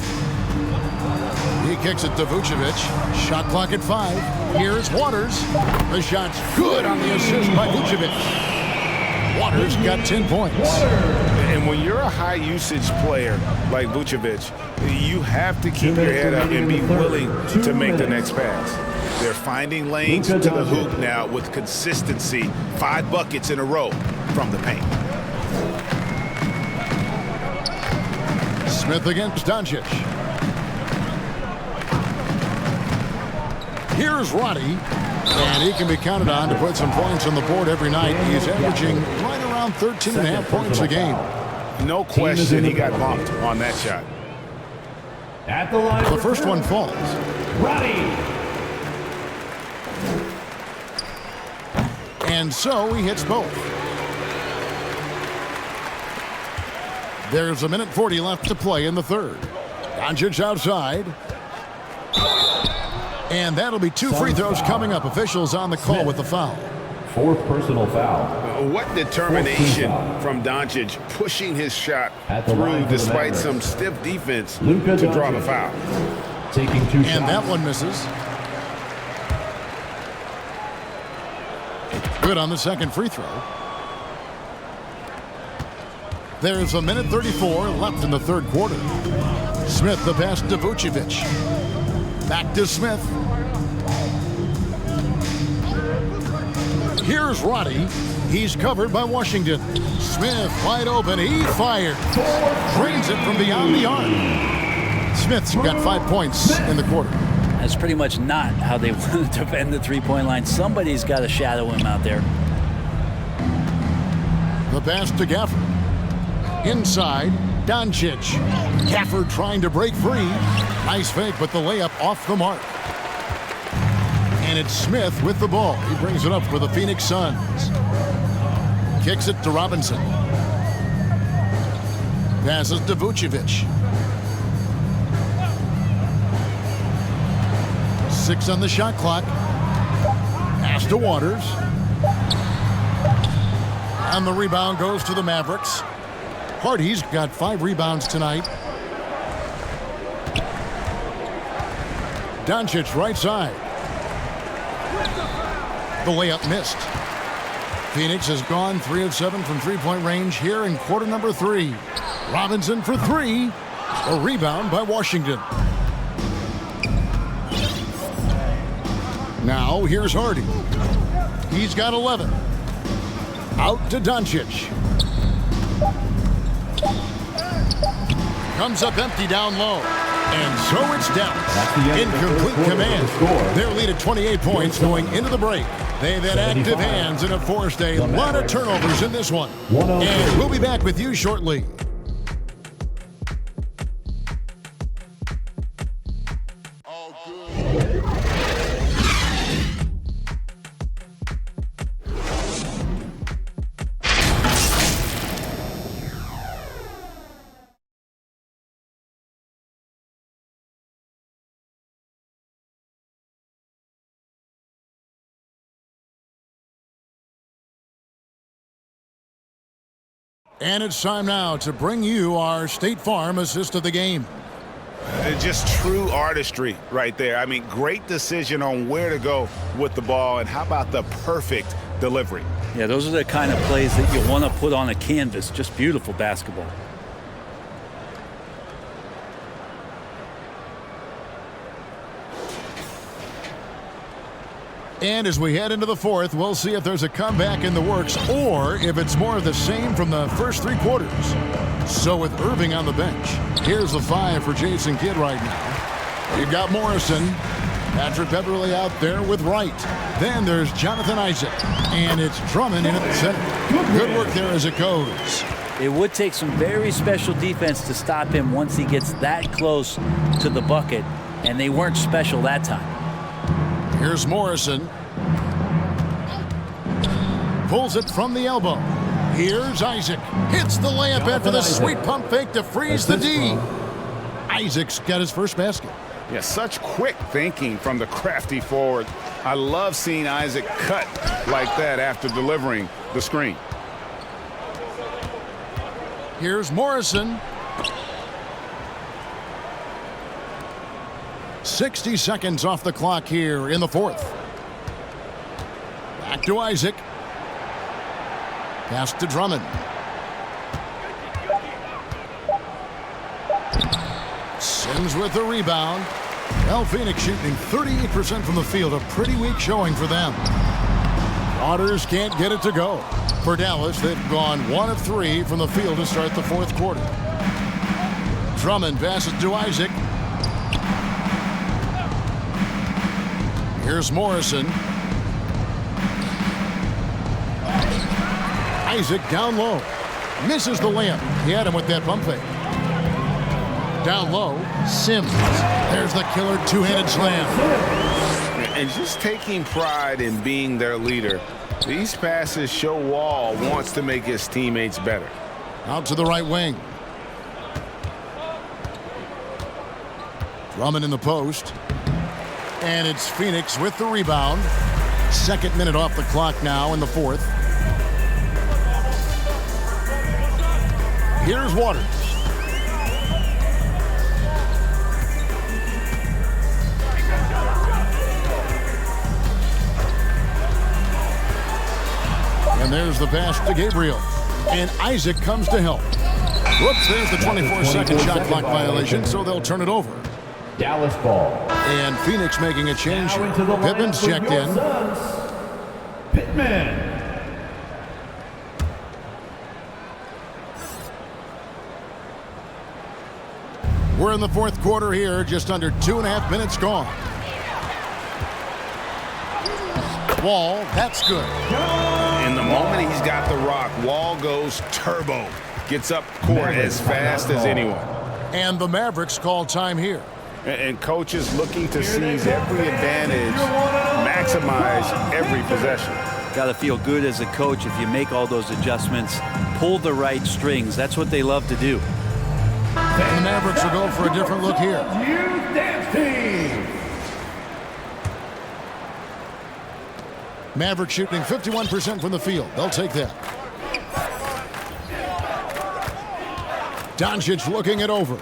He kicks it to Vucevic. Shot clock at 5. Here's Waters. The shot's good on the assist by Vucevic. Waters got 10 points. And when you're a high-usage player like Vucevic, you have to keep your head up and be willing to make the next pass. They're finding lanes to the hoop now with consistency. 5 buckets in a row from the paint. Smith against Doncic. Here's Roddy. And he can be counted on to put some points on the board every night. He's averaging right around 13.5 points a game. No question he got bumped on that shot. At the line. The first one falls. Roddy. And so he hits both. There's 1:40 left to play in the third. Doncic outside. And that'll be 2 free throws coming up. Officials on the call with the foul. 4th personal foul. What determination from Doncic, pushing his shot through despite some stiff defense to draw the foul. Taking 2 shots. And that one misses. Good on the second free throw. There's 1:34 left in the third quarter. Smith the pass to Vucevic. Back to Smith. Here's Roddy. He's covered by Washington. Smith wide open. He fired. Drains it from beyond the arc. Smith's got 5 points in the quarter. That's pretty much not how they want to defend the three-point line. Somebody's got to shadow him out there. The pass to Gafford. Inside, Doncic. Gafford trying to break free. Nice fake, but the layup off the mark. And it's Smith with the ball. He brings it up for the Phoenix Suns. Kicks it to Robinson. Passes to Vucevic. 6 on the shot clock. Pass to Waters. And the rebound goes to the Mavericks. Hardy's got 5 rebounds tonight. Doncic right side. The layup missed. Phoenix has gone 3 of 7 from three-point range here in quarter number 3. Robinson for 3. A rebound by Washington. Now here's Hardy. He's got 11. Out to Doncic. Comes up empty down low. And so it's Dallas in complete command. Their lead at 28 points going into the break. They've had active hands and have forced a lot of turnovers in this one. And we'll be back with you shortly. And it's time now to bring you our State Farm assist of the game. Just true artistry right there. I mean, great decision on where to go with the ball, and how about the perfect delivery? Yeah, those are the kind of plays that you want to put on a canvas. Just beautiful basketball. And as we head into the fourth, we'll see if there's a comeback in the works or if it's more of the same from the first 3 quarters. So with Irving on the bench, here's the 5 for Jason Kidd right now. You've got Morrison. Patrick Beverly out there with Wright. Then there's Jonathan Isaac. And it's Drummond in at the center. Good work there as it goes. It would take some very special defense to stop him once he gets that close to the bucket. And they weren't special that time. Here's Morrison. Pulls it from the elbow. Here's Isaac. Hits the layup after the sweet pump fake to freeze the D. Isaac's got his first basket. Yeah, such quick thinking from the crafty forward. I love seeing Isaac cut like that after delivering the screen. Here's Morrison. 60 seconds off the clock here in the fourth. Back to Isaac. Pass to Drummond. Sims with the rebound. Well, Phoenix shooting 38% from the field. A pretty weak showing for them. Waters can't get it to go. For Dallas, they've gone 1 of 3 from the field to start the fourth quarter. Drummond passes to Isaac. Here's Morrison. Isaac down low. Misses the layup. He had him with that pump fake. Down low, Sims. There's the killer two-handed slam. And just taking pride in being their leader, these passes show Wall wants to make his teammates better. Out to the right wing. Drummond in the post. And it's Phoenix with the rebound. Second minute off the clock now in the fourth. Here's Waters. And there's the pass to Gabriel. And Isaac comes to help. Whoops, there's the 24-second shot clock violation, so they'll turn it over. Dallas ball. And Phoenix making a change. Pittman's checked in. Pittman. We're in the fourth quarter here, just under 2.5 minutes gone. Wall, that's good. And the moment he's got the rock, Wall goes turbo. Gets up court as fast as anyone. And the Mavericks call time here. And coaches looking to seize every advantage, maximize every possession. Got to feel good as a coach if you make all those adjustments, pull the right strings. That's what they love to do. And the Mavericks will go for a different look here. Youth dance team. Mavericks shooting 51% from the field. They'll take that. Doncic looking it over.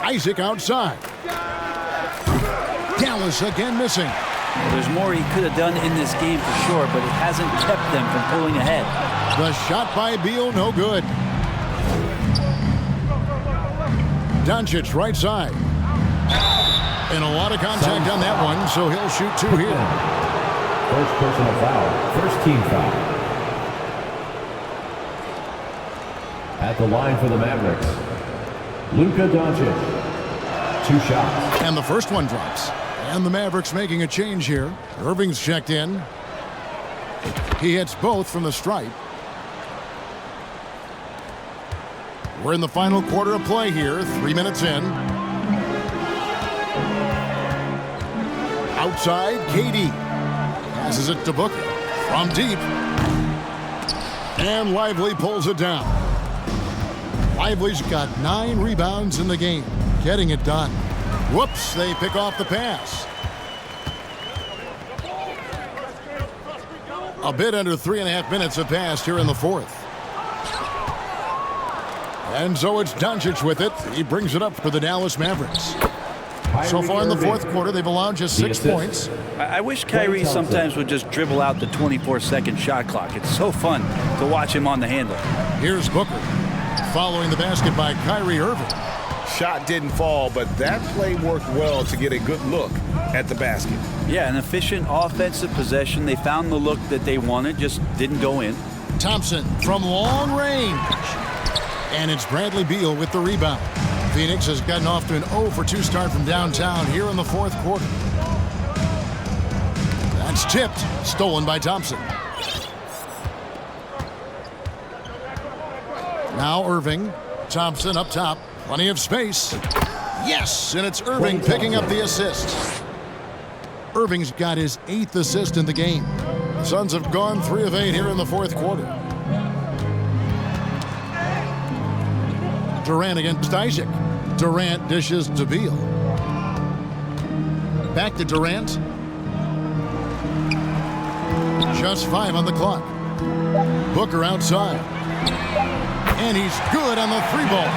Isaac outside. Dallas again missing. Well, there's more he could have done in this game for sure, but it hasn't kept them from pulling ahead. The shot by Beal, no good. Doncic right side. And a lot of contact on that one, so he'll shoot 2 here. First personal foul. First team foul. At the line for the Mavericks, Luka Doncic. 2 shots. And the first one drops. And the Mavericks making a change here. Irving's checked in. He hits both from the stripe. We're in the final quarter of play here, 3 minutes in. Outside, KD. Passes it to Booker. From deep. And Lively pulls it down. Lively's got 9 rebounds in the game. Getting it done. Whoops, they pick off the pass. A bit under 3.5 minutes have passed here in the fourth. And so it's Doncic with it. He brings it up for the Dallas Mavericks. So far in the fourth quarter, they've allowed just 6 points. I wish Kyrie sometimes would just dribble out the 24-second shot clock. It's so fun to watch him on the handle. Here's Booker. Following the basket by Kyrie Irving. Shot didn't fall, but that play worked well to get a good look at the basket. Yeah, an efficient offensive possession. They found the look that they wanted, just didn't go in. Thompson from long range. And it's Bradley Beal with the rebound. Phoenix has gotten off to an 0-for-2 start from downtown here in the fourth quarter. That's tipped, stolen by Thompson. Now Irving. Thompson up top. Plenty of space. Yes, and it's Irving picking up the assist. Irving's got his 8th assist in the game. The Suns have gone 3 of 8 here in the fourth quarter. Durant against Isaac. Durant dishes to Beal. Back to Durant. Just 5 on the clock. Booker outside. And he's good on the 3-ball.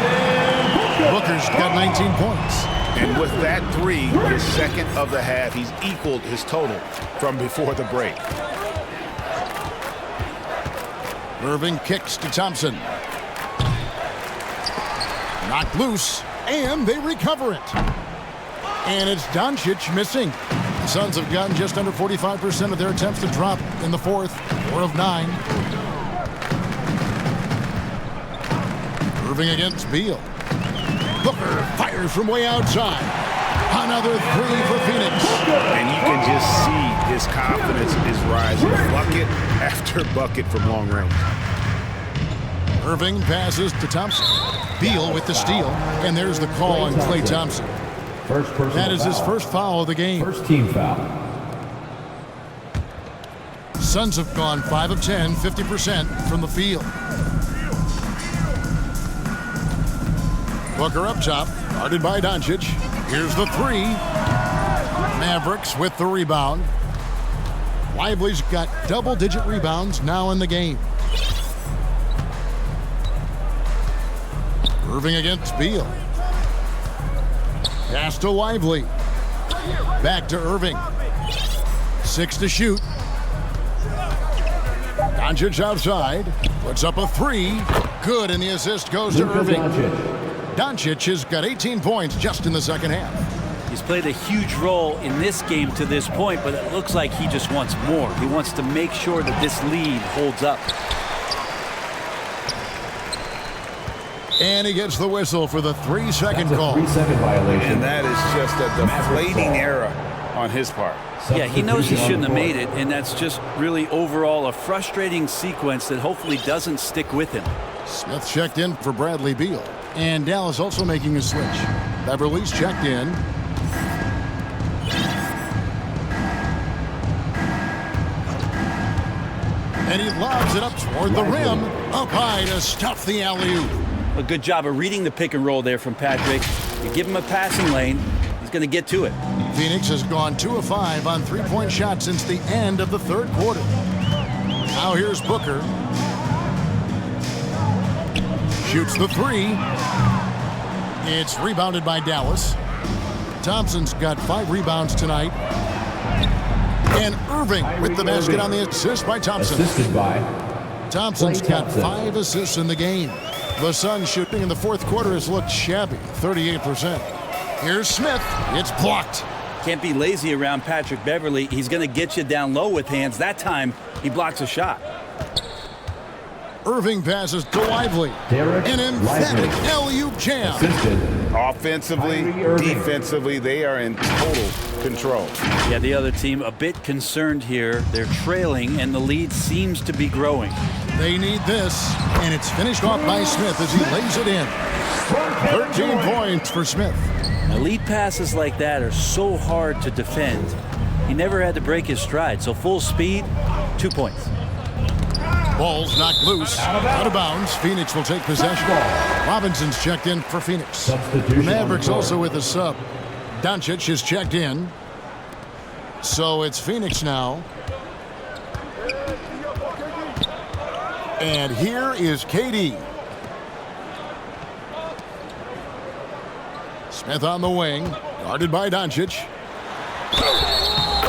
Booker's got 19 points. And with that 3, his second of the half, he's equaled his total from before the break. Irving kicks to Thompson. Knocked loose, and they recover it. And it's Doncic missing. The Suns have gotten just under 45% of their attempts to drop in the fourth, 4 of 9. Irving against Beal. Booker fires from way outside. Another 3 for Phoenix. And you can just see his confidence is rising. Bucket after bucket from long range. Irving passes to Thompson. Beal with the steal. And there's the call on Klay Thompson. That is his first foul of the game. First team foul. Suns have gone 5 of 10, 50% from the field. Booker up top, guarded by Doncic. Here's the 3. Mavericks with the rebound. Lively's got double-digit rebounds now in the game. Irving against Beal. Pass to Lively. Back to Irving. 6 to shoot. Doncic outside. Puts up a 3. Good, and the assist goes to Irving. Doncic has got 18 points just in the second half. He's played a huge role in this game to this point, but it looks like he just wants more. He wants to make sure that this lead holds up. And he gets the whistle for the 3-second call. 3-second violation. And that is just a deflating error on his part. Yeah, he knows he shouldn't have made it, and that's just really overall a frustrating sequence that hopefully doesn't stick with him. Smith checked in for Bradley Beal. And Dallas also making a switch. Beverly's checked in. And he lobs it up toward the rim. Up high to stuff the alley-oop. A good job of reading the pick and roll there from Patrick. You give him a passing lane, he's going to get to it. Phoenix has gone 2 of 5 on 3-point shots since the end of the third quarter. Now here's Booker. Shoots the 3. It's rebounded by Dallas. Thompson's got 5 rebounds tonight. And Irving with the basket on the assist by Thompson. Assisted by Thompson's got 5 assists in the game. The Suns shooting in the fourth quarter has looked shabby, 38%. Here's Smith. It's blocked. Can't be lazy around Patrick Beverly. He's going to get you down low with hands. That time, he blocks a shot. Irving passes to Lively. An emphatic alley-oop jam. Offensively, defensively, they are in total control. Yeah, the other team a bit concerned here. They're trailing, and the lead seems to be growing. They need this, and it's finished off by Smith as he lays it in. 13 points for Smith. Now, lead passes like that are so hard to defend. He never had to break his stride, so full speed, 2 points. Ball's knocked loose, out of bounds. Phoenix will take possession. Robinson's checked in for Phoenix. The Mavericks also with a sub. Doncic is checked in. So it's Phoenix now. And here is KD. Smith on the wing, guarded by Doncic.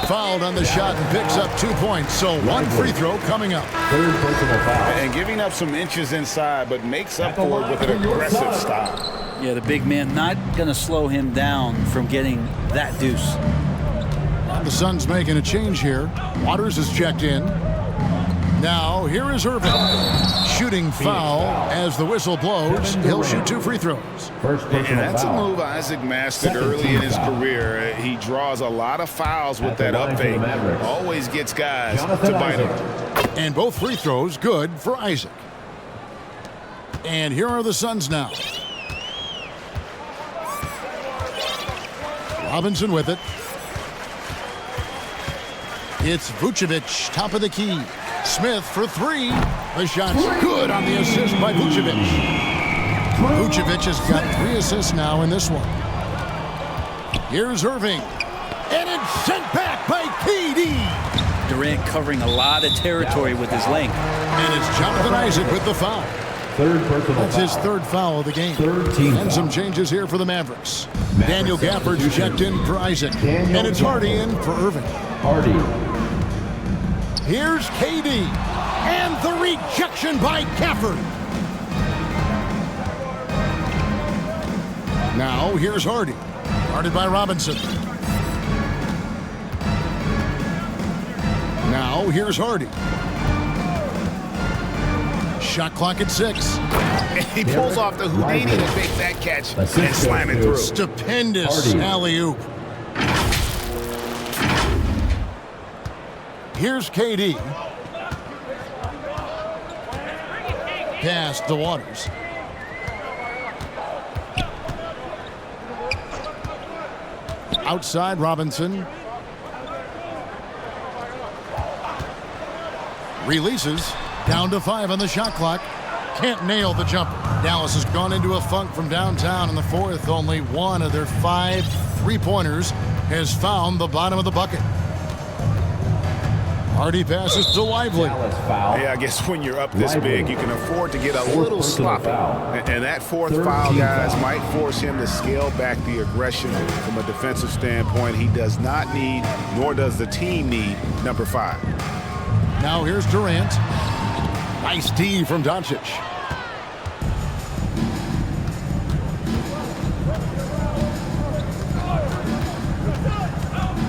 Fouled on the shot and picks up 2 points. So 1 free throw coming up. Third personal foul. And giving up some inches inside, but makes up for it with an aggressive style. Yeah, the big man not going to slow him down from getting that deuce. The Suns making a change here. Waters is checked in. Now, here is Irving. Shooting foul as the whistle blows. He'll shoot 2 free throws. And that's a move Isaac mastered early in his career. He draws a lot of fouls with that up fake. Always gets guys to bite him. And both free throws good for Isaac. And here are the Suns now. Robinson with it. It's Vucevic, top of the key. Smith for 3. The shot's good on the assist by Vucevic. Vucevic has got 3 assists now in this one. Here's Irving. And it's sent back by KD. Durant covering a lot of territory with his length. And it's Jonathan Isaac with the foul. That's his 3rd foul of the game. And some changes here for the Mavericks. Daniel Gafford's checked in for Isaac. And it's Hardy in for Irving. Here's KD. And the rejection by Gafford. Now here's Hardy. Guarded by Robinson. Now here's Hardy. Shot clock at 6. He pulls off the Houdini to make that catch and slam it through. Stupendous alley-oop. Here's KD. Pass to Waters. Outside Robinson. Releases. Down to 5 on the shot clock. Can't nail the jumper. Dallas has gone into a funk from downtown in the 4th. Only 1 of their 5 3-pointers has found the bottom of the bucket. Hardy passes to Lively. Yeah, I guess when you're up this big, you can afford to get a little sloppy. And that 4th foul, guys, might force him to scale back the aggression from a defensive standpoint. He does not need, nor does the team need, number 5. Now here's Durant. Nice D from Doncic.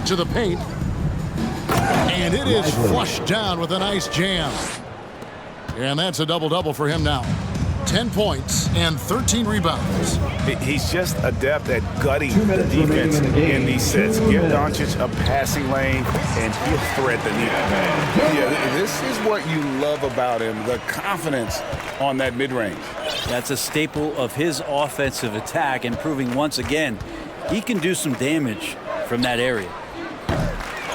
To the paint. And it is flushed down with a nice jam. And that's a double-double for him now. 10 points and 13 rebounds. He's just adept at gutting the defense in these sets. Give Doncic a passing lane, and he'll thread the needle. Yeah, this is what you love about him, the confidence on that mid-range. That's a staple of his offensive attack, and proving once again he can do some damage from that area.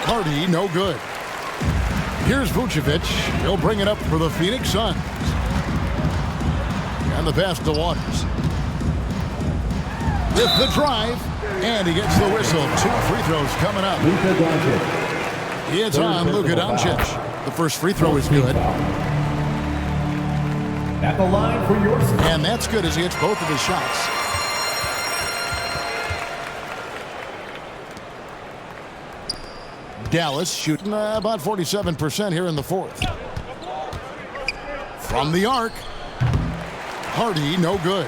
Hardy, no good. Here's Vucevic. He'll bring it up for the Phoenix Suns. And the pass to Waters. With the drive, and he gets the whistle. 2 free throws coming up. It's on Luka Doncic. The first free throw is good. At the line for your... And that's good as he hits both of his shots. Dallas shooting about 47% here in the 4th. From the arc. Hardy, no good.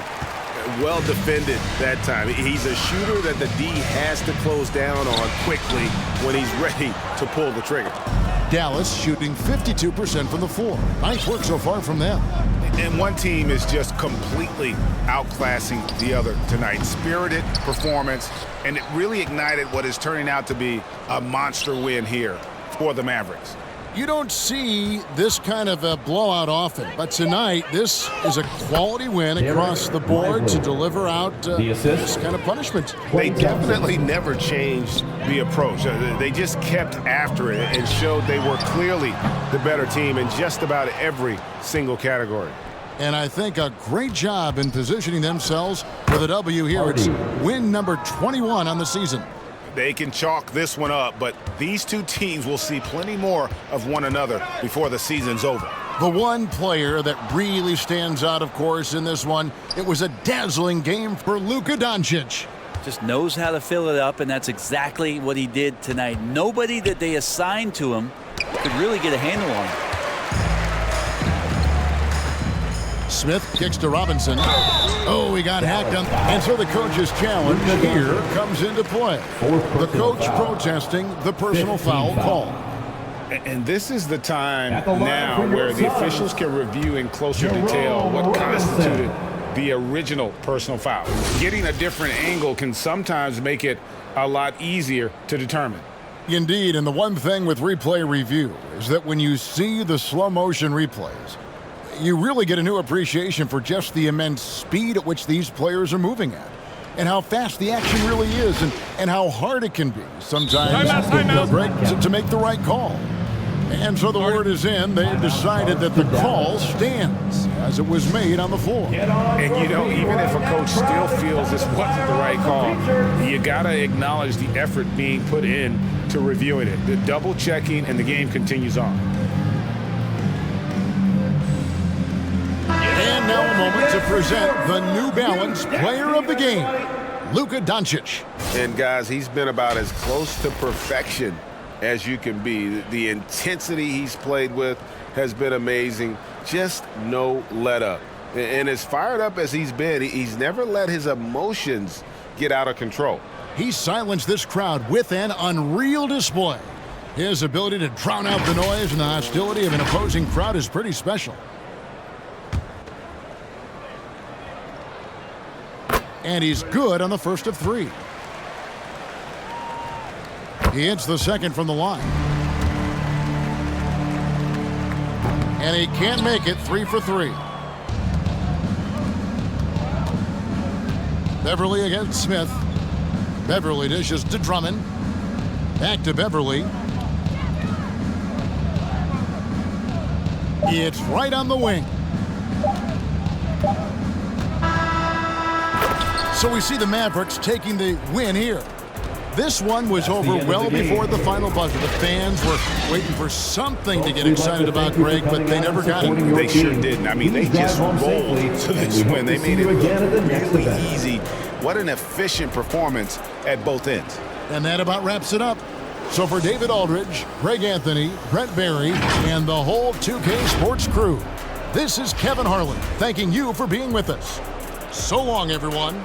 Well defended that time. He's a shooter that the D has to close down on quickly when he's ready to pull the trigger. Dallas shooting 52% from the floor. Nice work so far from them. And one team is just completely outclassing the other tonight. Spirited performance, and it really ignited what is turning out to be a monster win here for the Mavericks. You don't see this kind of a blowout often, but tonight this is a quality win across the board to deliver out this kind of punishment. They definitely never changed the approach. They just kept after it and showed they were clearly the better team in just about every single category. And I think a great job in positioning themselves for the W here. It's win number 21 on the season. They can chalk this one up, but these two teams will see plenty more of one another before the season's over. The one player that really stands out, of course, in this one, it was a dazzling game for Luka Doncic. Just knows how to fill it up, and that's exactly what he did tonight. Nobody that they assigned to him could really get a handle on him. Smith kicks to Robinson. Oh, he got hacked on. And so the coach's challenge here comes into play. The coach protesting the personal foul call. And this is the time now where the officials can review in closer detail what constituted the original personal foul. Getting a different angle can sometimes make it a lot easier to determine. Indeed, and the one thing with replay review is that when you see the slow motion replays, you really get a new appreciation for just the immense speed at which these players are moving at, and how fast the action really is, and how hard it can be sometimes Greg, to make the right call. And so the word is in. They've decided that the call stands as it was made on the floor. And, you know, even if a coach still feels this wasn't the right call, you got to acknowledge the effort being put in to reviewing it. The double checking, and the game continues on. And now a moment to present the New Balance Player of the Game, Luka Doncic. And, guys, he's been about as close to perfection as you can be. The intensity he's played with has been amazing. Just no let up. And as fired up as he's been, he's never let his emotions get out of control. He silenced this crowd with an unreal display. His ability to drown out the noise and the hostility of an opposing crowd is pretty special. And he's good on the first of three. He hits the second from the line. And he can't make it. 3 for 3. Beverly against Smith. Beverly dishes to Drummond. Back to Beverly. It's right on the wing. So we see the Mavericks taking the win here. This one was over well before the final buzzer. The fans were waiting for something to get excited about, Greg, but they never got it. They sure didn't. I mean, they just rolled to this win. They made it look really easy. What an efficient performance at both ends. And that about wraps it up. So for David Aldridge, Greg Anthony, Brent Barry, and the whole 2K Sports crew, this is Kevin Harlan thanking you for being with us. So long, everyone.